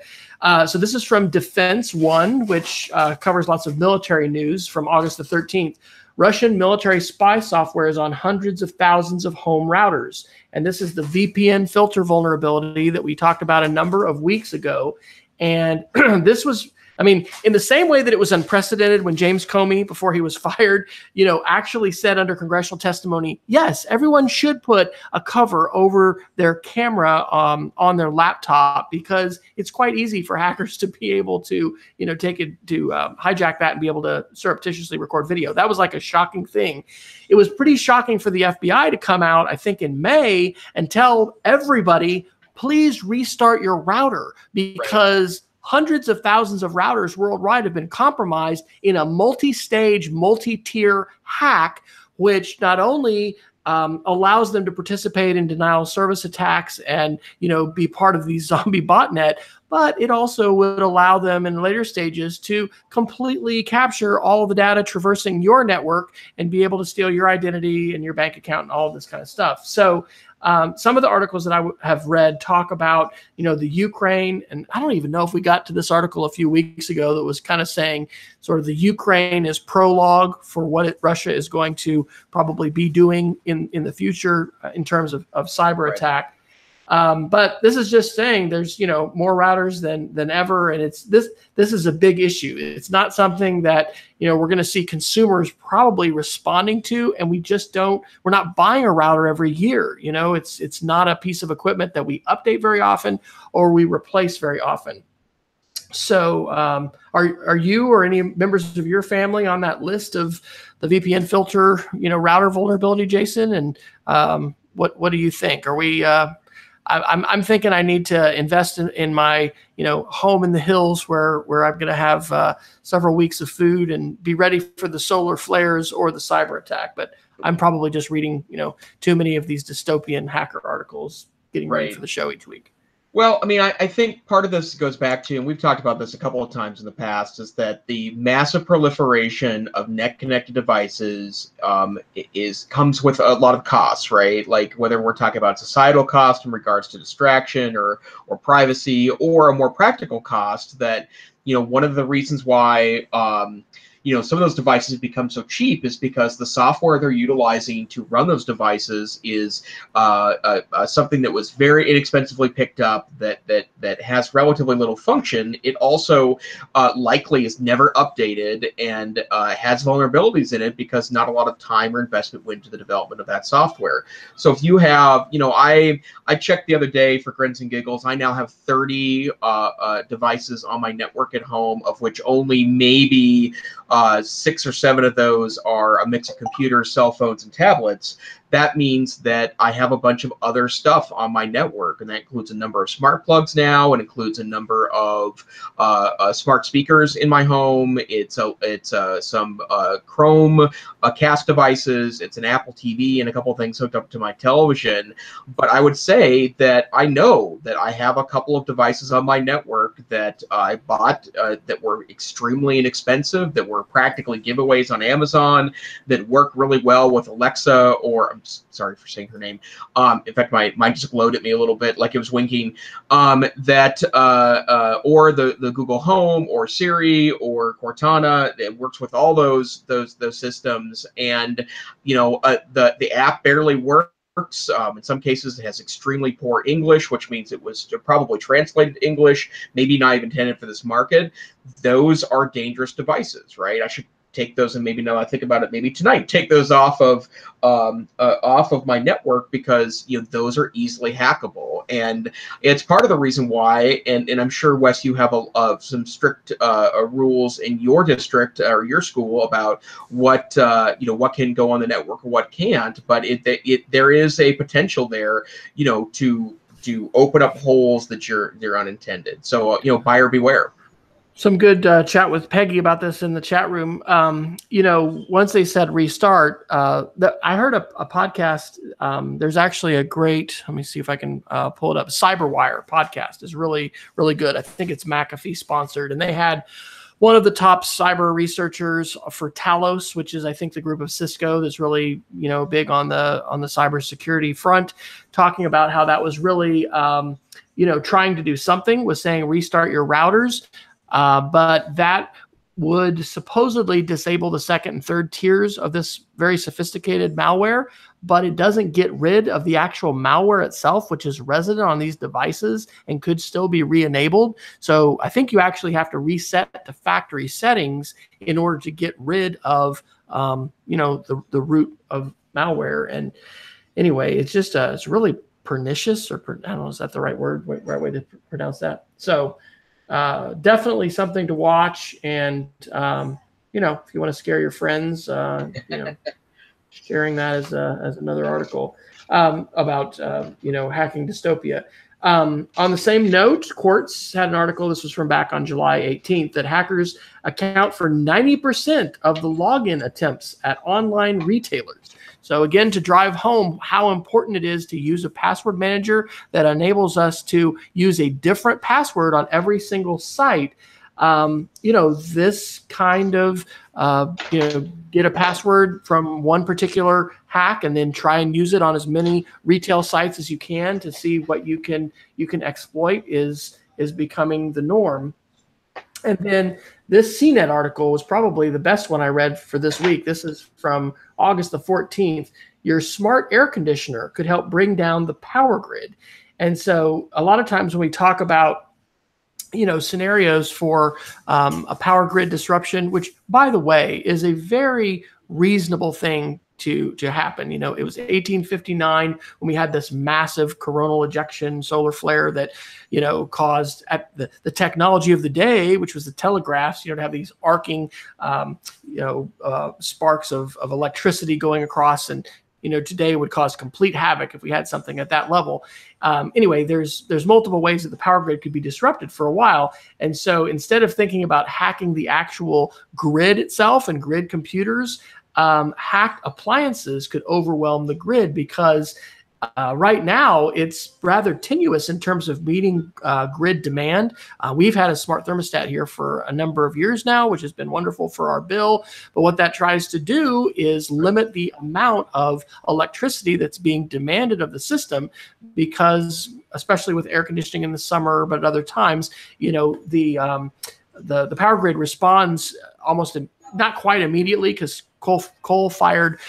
So this is from Defense One, which covers lots of military news from August the 13th. Russian military spy software is on hundreds of thousands of home routers. And this is the VPN filter vulnerability that we talked about a number of weeks ago. And this was, in the same way that it was unprecedented when James Comey, before he was fired, actually said under congressional testimony, yes, everyone should put a cover over their camera on their laptop, because it's quite easy for hackers to be able to, hijack that and be able to surreptitiously record video. That was like a shocking thing. It was pretty shocking for the FBI to come out, I think in May, and tell everybody, please restart your router, because hundreds of thousands of routers worldwide have been compromised in a multi-stage, multi-tier hack, which not only allows them to participate in denial of service attacks and be part of the zombie botnet, but it also would allow them in later stages to completely capture all of the data traversing your network and be able to steal your identity and your bank account and all of this kind of stuff. So some of the articles that I have read talk about, the Ukraine, and I don't even know if we got to this article a few weeks ago that was kind of saying sort of the Ukraine is prologue for what Russia is going to probably be doing in the future in terms of cyber attack. But this is just saying there's, more routers than ever. And this is a big issue. It's not something that, we're going to see consumers probably responding to. And we're not buying a router every year. It's not a piece of equipment that we update very often or we replace very often. So are you or any members of your family on that list of the VPN filter, router vulnerability, Jason? And what do you think? Are we I'm thinking I need to invest in my home in the hills where I'm going to have several weeks of food and be ready for the solar flares or the cyber attack. But I'm probably just reading too many of these dystopian hacker articles, getting ready for the show each week. Well, I mean, I think part of this goes back to, and we've talked about this a couple of times in the past, is that the massive proliferation of net-connected devices comes with a lot of costs, right? Like whether we're talking about societal cost in regards to distraction or privacy, or a more practical cost that, one of the reasons why some of those devices become so cheap is because the software they're utilizing to run those devices is something that was very inexpensively picked up that has relatively little function. It also likely is never updated and has vulnerabilities in it because not a lot of time or investment went into the development of that software. So if you have, I checked the other day for grins and giggles, I now have 30 devices on my network at home, of which only maybe 6 or 7 of those are a mix of computers, cell phones, and tablets. That means that I have a bunch of other stuff on my network, and that includes a number of smart plugs now. It includes a number of smart speakers in my home. It's some Chrome cast devices. It's an Apple TV and a couple of things hooked up to my television. But I would say that I know that I have a couple of devices on my network that I bought that were extremely inexpensive, that were practically giveaways on Amazon, that work really well with Alexa, or I'm sorry for saying her name. In fact, my mind just glowed at me a little bit, like it was winking. Or the Google Home, or Siri, or Cortana. It works with all those systems, and the app barely works. In some cases, it has extremely poor English, which means it was probably translated English, maybe not even intended for this market. Those are dangerous devices, right? I should take those, and maybe now I think about it, maybe tonight, take those off of my network, because those are easily hackable, and it's part of the reason why. And I'm sure, Wes, you have some strict rules in your district or your school about what what can go on the network or what can't. But there is a potential there, to open up holes that they're unintended. So buyer beware. Some good chat with Peggy about this in the chat room. Once they said restart, I heard a podcast. There's actually a great, let me see if I can pull it up. Cyberwire podcast is really, really good. I think it's McAfee sponsored. And they had one of the top cyber researchers for Talos, which is, I think, the group of Cisco that's really, big on the cybersecurity front, talking about how that was really, trying to do something, was saying restart your routers. But that would supposedly disable the second and third tiers of this very sophisticated malware, but it doesn't get rid of the actual malware itself, which is resident on these devices and could still be re-enabled. So I think you actually have to reset the factory settings in order to get rid of, the root of malware. And anyway, it's just it's really pernicious, or I don't know, is that the right word, right way to pronounce that? So definitely something to watch. And, if you want to scare your friends, sharing that as another article about, hacking dystopia. On the same note, Quartz had an article, this was from back on July 18th, that hackers account for 90% of the login attempts at online retailers. So again, to drive home how important it is to use a password manager that enables us to use a different password on every single site. This kind of, get a password from one particular hack and then try and use it on as many retail sites as you can to see what you can exploit is becoming the norm. And then this CNET article was probably the best one I read for this week. This is from August the 14th. Your smart air conditioner could help bring down the power grid. And so a lot of times when we talk about scenarios for a power grid disruption, which, by the way, is a very reasonable thing to happen. It was 1859 when we had this massive coronal ejection solar flare that, caused at the technology of the day, which was the telegraphs, to have these arcing, sparks of electricity going across and today would cause complete havoc if we had something at that level. Anyway, there's multiple ways that the power grid could be disrupted for a while. And so instead of thinking about hacking the actual grid itself and grid computers, hacked appliances could overwhelm the grid because right now it's rather tenuous in terms of meeting grid demand. We've had a smart thermostat here for a number of years now, which has been wonderful for our bill. But what that tries to do is limit the amount of electricity that's being demanded of the system, because especially with air conditioning in the summer, but at other times, the power grid responds almost not quite immediately, because coal-fired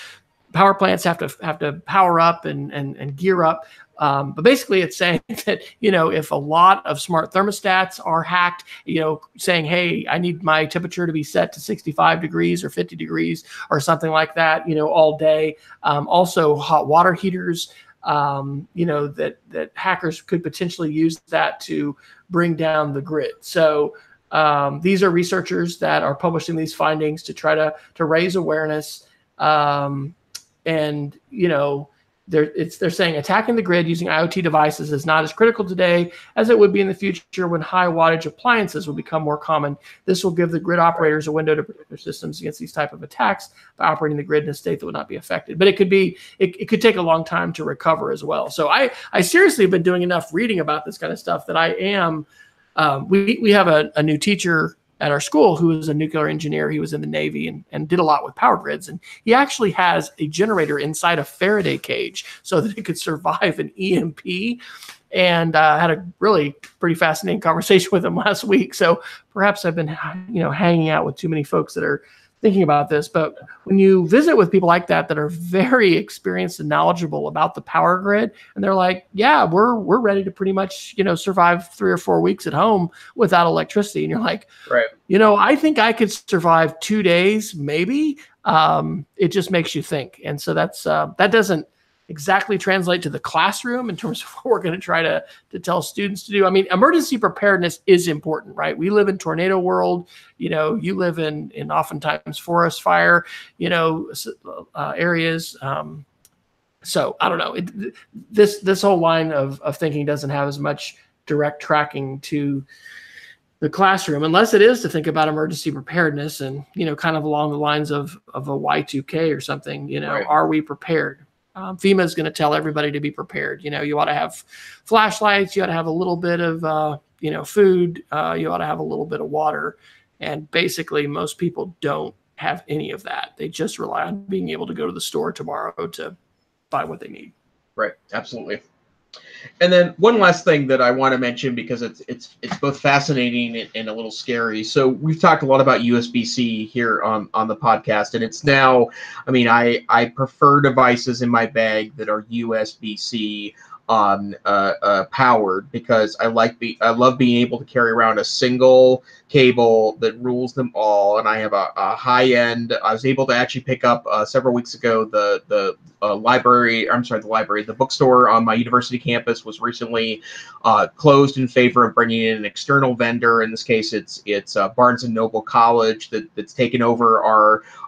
power plants have to power up and gear up. But basically, it's saying that if a lot of smart thermostats are hacked, saying, hey, I need my temperature to be set to 65 degrees or 50 degrees or something like that, all day. Also, hot water heaters. That hackers could potentially use that to bring down the grid. So these are researchers that are publishing these findings to try to raise awareness. They're saying attacking the grid using IoT devices is not as critical today as it would be in the future when high wattage appliances will become more common. This will give the grid operators a window to protect their systems against these type of attacks by operating the grid in a state that would not be affected. But it could take a long time to recover as well. So I seriously have been doing enough reading about this kind of stuff that I am. We have a new teacher at our school who is a nuclear engineer. He was in the Navy and did a lot with power grids. And he actually has a generator inside a Faraday cage so that it could survive an EMP. And had a really pretty fascinating conversation with him last week. So perhaps I've been, hanging out with too many folks that are thinking about this. But when you visit with people like that are very experienced and knowledgeable about the power grid, and they're like, yeah, we're ready to pretty much, survive 3 or 4 weeks at home without electricity. And you're like, right. I think I could survive 2 days, maybe. It just makes you think. And so that doesn't exactly translate to the classroom in terms of what we're going to try to tell students to do. I mean, emergency preparedness is important, right? We live in tornado world. You live in oftentimes forest fire, areas. So I don't know. This whole line of thinking doesn't have as much direct tracking to the classroom, unless it is to think about emergency preparedness and, kind of along the lines of a Y2K or something, right. Are we prepared? FEMA is going to tell everybody to be prepared. You ought to have flashlights. You ought to have a little bit of, food. You ought to have a little bit of water. And basically, most people don't have any of that. They just rely on being able to go to the store tomorrow to buy what they need. Right. Absolutely. And then one last thing that I want to mention, because it's both fascinating and a little scary. So we've talked a lot about USB-C here on the podcast, and it's now, I prefer devices in my bag that are USB-C powered, because I love being able to carry around a single cable that rules them all. And I have a high end. I was able to actually pick up several weeks ago the bookstore on my university campus was recently closed in favor of bringing in an external vendor. In this case, it's Barnes and Noble College that's taken over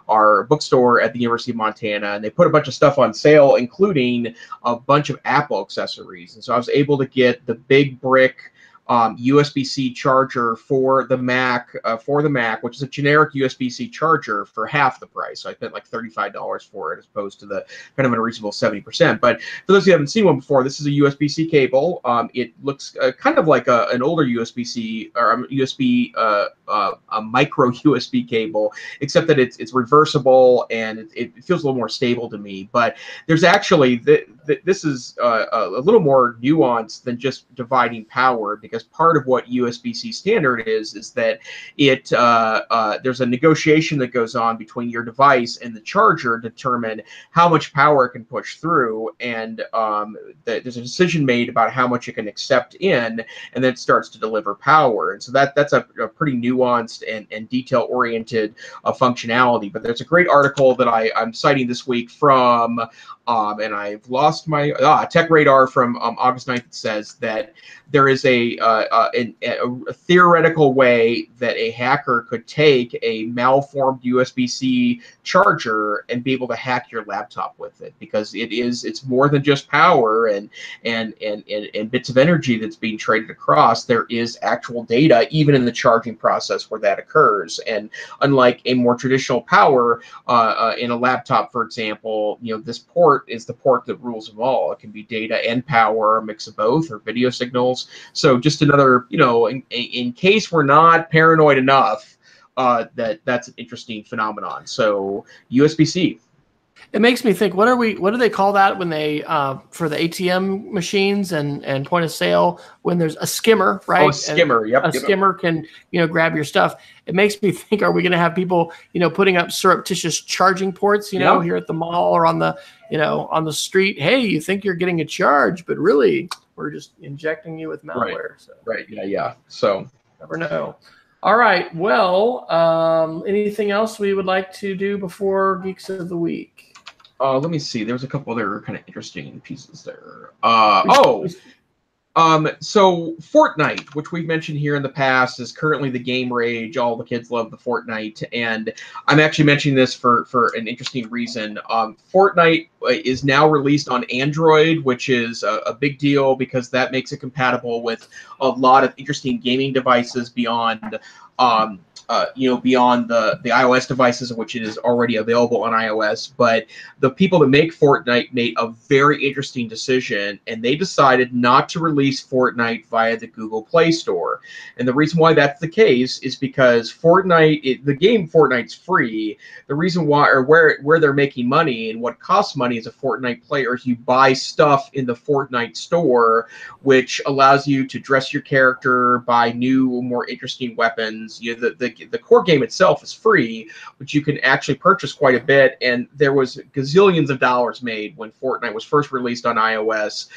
our bookstore at the University of Montana, and they put a bunch of stuff on sale, including a bunch of Apple accessories. And so I was able to get the big brick USB-C charger for the Mac, which is a generic USB-C charger, for half the price. So I spent like $35 for it, as opposed to the kind of an unreasonable 70%. But for those who haven't seen one before, this is a USB-C cable. It looks kind of like an older USB-C or a micro USB cable, except that it's reversible and it feels a little more stable to me. But there's actually this is a little more nuanced than just dividing power, because part of what USB-C standard is that there's a negotiation that goes on between your device and the charger to determine how much power it can push through, and there's a decision made about how much it can accept in, and then it starts to deliver power. And so that's a pretty nuanced and detail-oriented functionality. But there's a great article that I'm citing this week from, and I've lost my Tech Radar from August 9th. That says that there is a theoretical way that a hacker could take a malformed USB-C charger and be able to hack your laptop with it, because it's more than just power and bits of energy that's being traded across. There is actual data even in the charging process where that occurs. And unlike a more traditional power in a laptop, for example, this port is the port that rules them all. It can be data and power, a mix of both, or video signals. So just another, in case we're not paranoid enough, that's an interesting phenomenon. So USB-C. It makes me think, what do they call that when they for the ATM machines and point of sale, when there's a skimmer, right? Oh, a skimmer. And yep. A skimmer can, grab your stuff. It makes me think, are we going to have people, putting up surreptitious charging ports, here at the mall or on the, on the street? Hey, you think you're getting a charge, but really we're just injecting you with malware. Right. So. Right. Yeah. So never know. All right. Well, anything else we would like to do before Geeks of the Week? Let me see. There's a couple other kind of interesting pieces there. So Fortnite, which we've mentioned here in the past, is currently the game rage. All the kids love the Fortnite, and I'm actually mentioning this for an interesting reason. Fortnite is now released on Android, which is a big deal because that makes it compatible with a lot of interesting gaming devices beyond beyond the iOS devices, of which it is already available on iOS. But the people that make Fortnite made a very interesting decision, and they decided not to release Fortnite via the Google Play Store. And the reason why that's the case is because the game Fortnite's free. The reason why, or where they're making money and what costs money as a Fortnite player, is you buy stuff in the Fortnite store, which allows you to dress your character, buy new, more interesting weapons. The core game itself is free, but you can actually purchase quite a bit. And there was gazillions of dollars made when Fortnite was first released on iOS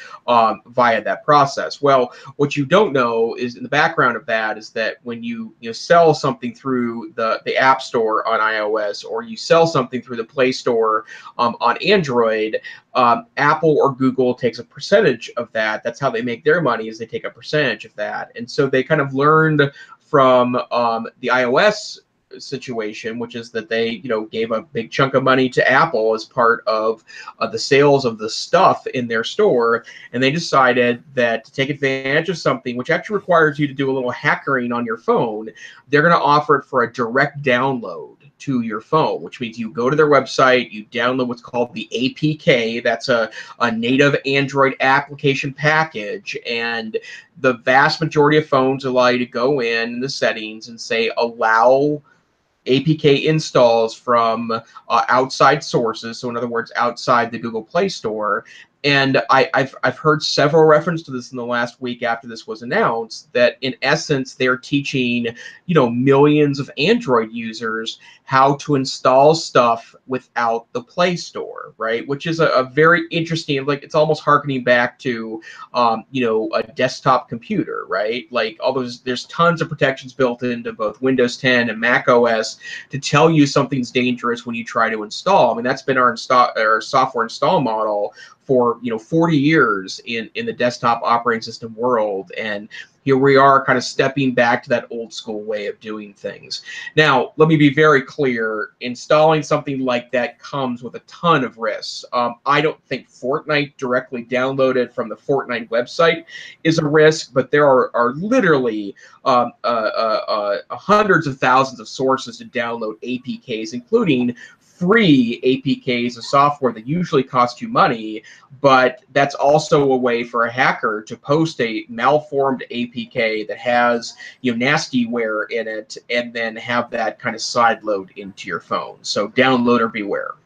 via that process. Well, what you don't know is, in the background of that, is that when you sell something through the App Store on iOS, or you sell something through the Play Store on Android, Apple or Google takes a percentage of that. That's how they make their money, is they take a percentage of that. And so they kind of learned from the iOS situation, which is that they gave a big chunk of money to Apple as part of the sales of the stuff in their store, and they decided that to take advantage of something which actually requires you to do a little hackering on your phone, they're going to offer it for a direct download to your phone, which means you go to their website, you download what's called the APK. That's a native Android application package, and the vast majority of phones allow you to go in the settings and say allow APK installs from outside sources. So in other words, outside the Google Play Store. And I've heard several references to this in the last week after this was announced, that in essence they're teaching millions of Android users how to install stuff without the Play Store, right? Which is a very interesting, like, it's almost harkening back to a desktop computer, right? Like there's tons of protections built into both Windows 10 and Mac OS to tell you something's dangerous when you try to install. I mean, that's been our software install model for 40 years in the desktop operating system world, and here we are kind of stepping back to that old school way of doing things. Now, let me be very clear. Installing something like that comes with a ton of risks. I don't think Fortnite directly downloaded from the Fortnite website is a risk, but there are literally hundreds of thousands of sources to download APKs, including free APKs of software that usually cost you money, but that's also a way for a hacker to post a malformed APK that has nastyware in it, and then have that kind of sideload into your phone. So downloader beware.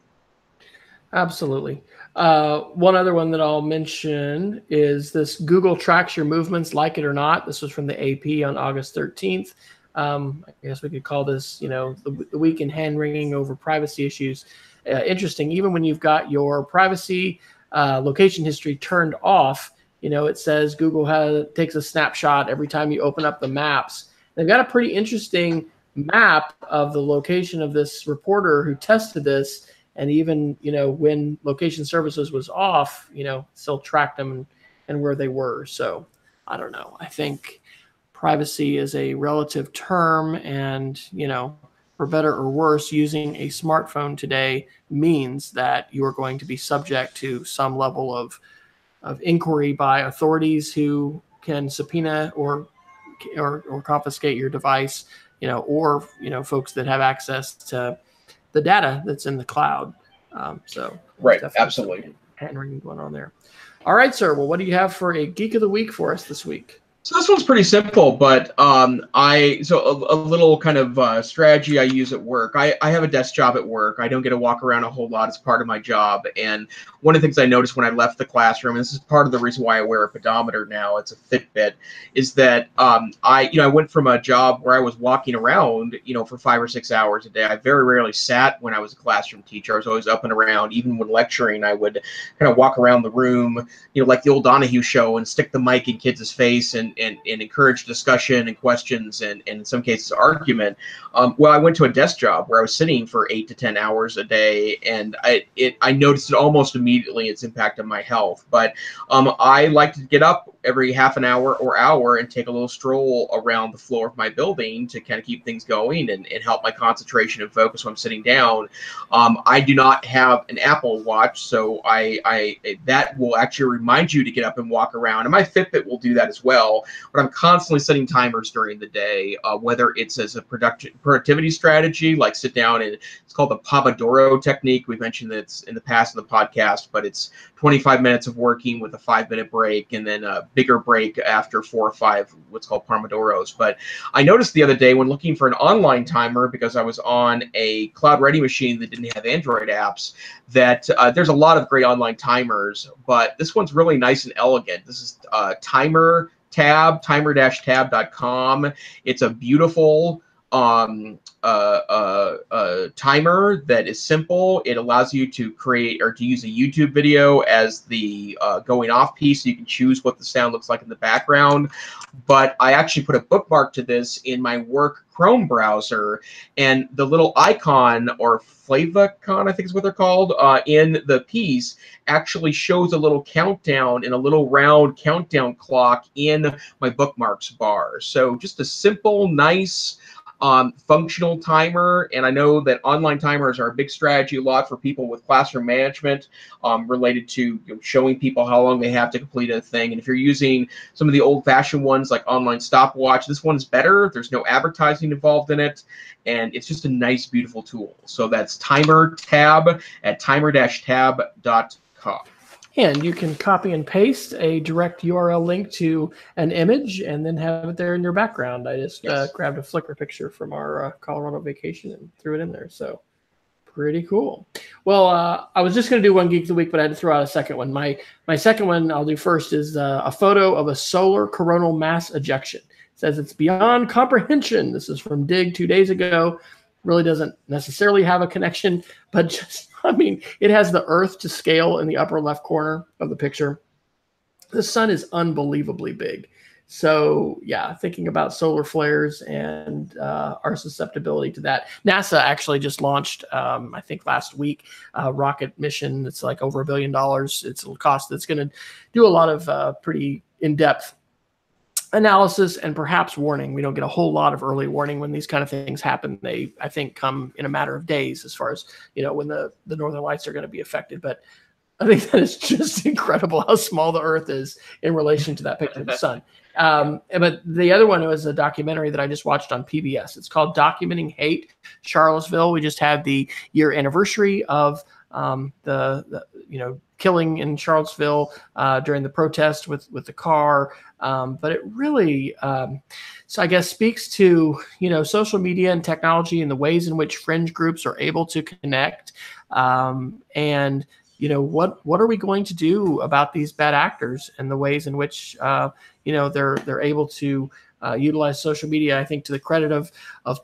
Absolutely. One other one that I'll mention is this: Google tracks your movements, like it or not. This was from the AP on August 13th. I guess we could call this, the week in hand wringing over privacy issues. Interesting. Even when you've got your privacy location history turned off, it says Google takes a snapshot every time you open up the maps. They've got a pretty interesting map of the location of this reporter who tested this, and even, when location services was off, still tracked them and where they were. So I don't know. I think privacy is a relative term, and, for better or worse, using a smartphone today means that you are going to be subject to some level of inquiry by authorities who can subpoena or confiscate your device, or folks that have access to the data that's in the cloud. So right, absolutely, hand-wringing going on there. All right, sir. Well, what do you have for a Geek of the Week for us this week? So this one's pretty simple, but a little kind of strategy I use at work. I have a desk job at work. I don't get to walk around a whole lot as part of my job. And one of the things I noticed when I left the classroom, and this is part of the reason why I wear a pedometer now, it's a Fitbit, is that I went from a job where I was walking around, for 5 or 6 hours a day. I very rarely sat when I was a classroom teacher. I was always up and around. Even when lecturing, I would kind of walk around the room, like the old Donahue show, and stick the mic in kids' face and encourage discussion and questions and in some cases argument. Well, I went to a desk job where I was sitting for 8 to 10 hours a day, and I noticed it almost immediately, its impact on my health. But I like to get up every half an hour or hour and take a little stroll around the floor of my building to kind of keep things going and help my concentration and focus when I'm sitting down. I do not have an Apple Watch, so I that will actually remind you to get up and walk around, and my Fitbit will do that as well. But I'm constantly setting timers during the day, whether it's as a productivity strategy, like sit down, and it's called the Pomodoro technique. We've mentioned that in the past in the podcast, but it's 25 minutes of working with a 5-minute break, and then a bigger break after 4 or 5, what's called Pomodoros. But I noticed the other day when looking for an online timer, because I was on a cloud ready machine that didn't have Android apps, that there's a lot of great online timers, but this one's really nice and elegant. This is timer-tab.com. It's a beautiful timer that is simple. It allows you to create or to use a YouTube video as the going off piece, so you can choose what the sound looks like in the background. But I actually put a bookmark to this in my work Chrome browser, and the little icon, or favicon, I think is what they're called, in the piece actually shows a little countdown and a little round countdown clock in my bookmarks bar. So just a simple, nice, functional timer. And I know that online timers are a big strategy a lot for people with classroom management, related to showing people how long they have to complete a thing. And if you're using some of the old-fashioned ones like online stopwatch, this one's better. There's no advertising involved in it, and it's just a nice, beautiful tool. So that's timer tab at timer-tab.com. And you can copy and paste a direct URL link to an image and then have it there in your background. I just grabbed a Flickr picture from our Colorado vacation and threw it in there. So pretty cool. Well, I was just going to do one Geek of the Week, but I had to throw out a second one. My second one I'll do first is a photo of a solar coronal mass ejection. It says it's beyond comprehension. This is from Dig 2 days ago. Really doesn't necessarily have a connection, but just, it has the Earth to scale in the upper left corner of the picture. The sun is unbelievably big. So yeah, thinking about solar flares and our susceptibility to that. NASA actually just launched, I think last week, a rocket mission that's like over $1 billion. It's a cost that's going to do a lot of pretty in-depth analysis and perhaps warning. We don't get a whole lot of early warning when these kind of things happen. They, I think, come in a matter of days as far as, when the northern lights are going to be affected. But I think that is just incredible how small the Earth is in relation to that picture of the sun. But the other one was a documentary that I just watched on PBS. It's called Documenting Hate, Charlottesville. We just had the year anniversary of the killing in Charlottesville during the protest with the car. But it really, so I guess, speaks to, social media and technology and the ways in which fringe groups are able to connect. And, what are we going to do about these bad actors and the ways in which, they're able to utilize social media. I think to the credit of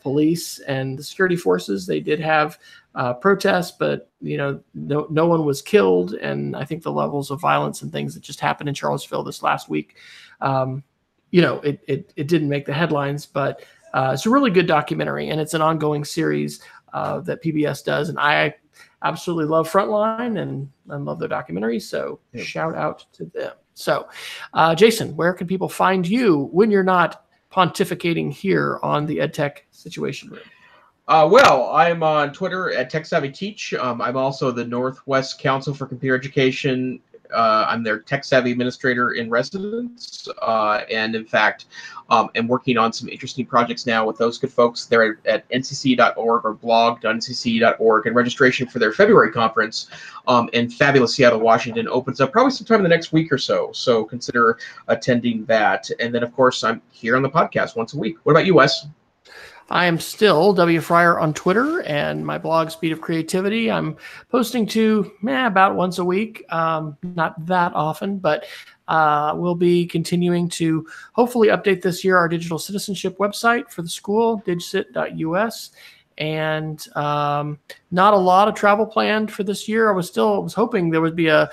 police and the security forces, they did have protests, but no one was killed. And I think the levels of violence and things that just happened in Charlottesville this last week, it didn't make the headlines, but It's a really good documentary, and it's an ongoing series that PBS does. And I absolutely love Frontline and love their documentaries. So shout out to them. So, Jason, where can people find you when you're not pontificating here on the EdTech Situation Room? Well, I'm on Twitter at TechSavvyTeach. I'm also the Northwest Council for Computer Education. I'm their Tech Savvy Administrator in Residence. And in fact, am working on some interesting projects now with those good folks. They're at ncc.org or blog.ncc.org. And registration for their February conference in fabulous Seattle, Washington opens up probably sometime in the next week or so. So consider attending that. And then, of course, I'm here on the podcast once a week. What about you, Wes? I am still W. Fryer on Twitter, and my blog, Speed of Creativity, I'm posting to about once a week, not that often, but we'll be continuing to hopefully update this year our digital citizenship website for the school, digcit.us. And not a lot of travel planned for this year. I was hoping there would be a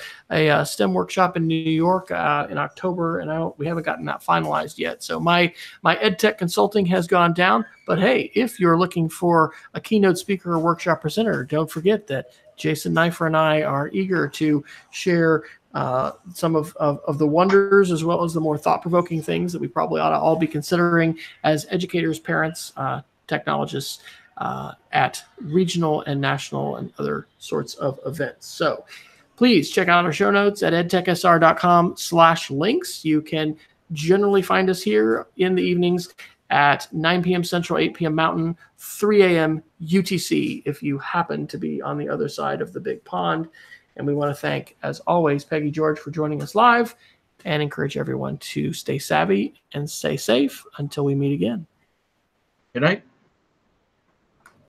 STEM workshop in New York in October, and we haven't gotten that finalized yet. So my EdTech consulting has gone down. But hey, if you're looking for a keynote speaker or workshop presenter, don't forget that Jason Neiffer and I are eager to share some of the wonders as well as the more thought-provoking things that we probably ought to all be considering as educators, parents, technologists, at regional and national and other sorts of events. So please check out our show notes at edtechsr.com/links. You can generally find us here in the evenings at 9 p.m. Central, 8 p.m. Mountain, 3 a.m. UTC if you happen to be on the other side of the big pond. And we want to thank, as always, Peggy George for joining us live and encourage everyone to stay savvy and stay safe until we meet again. Good night.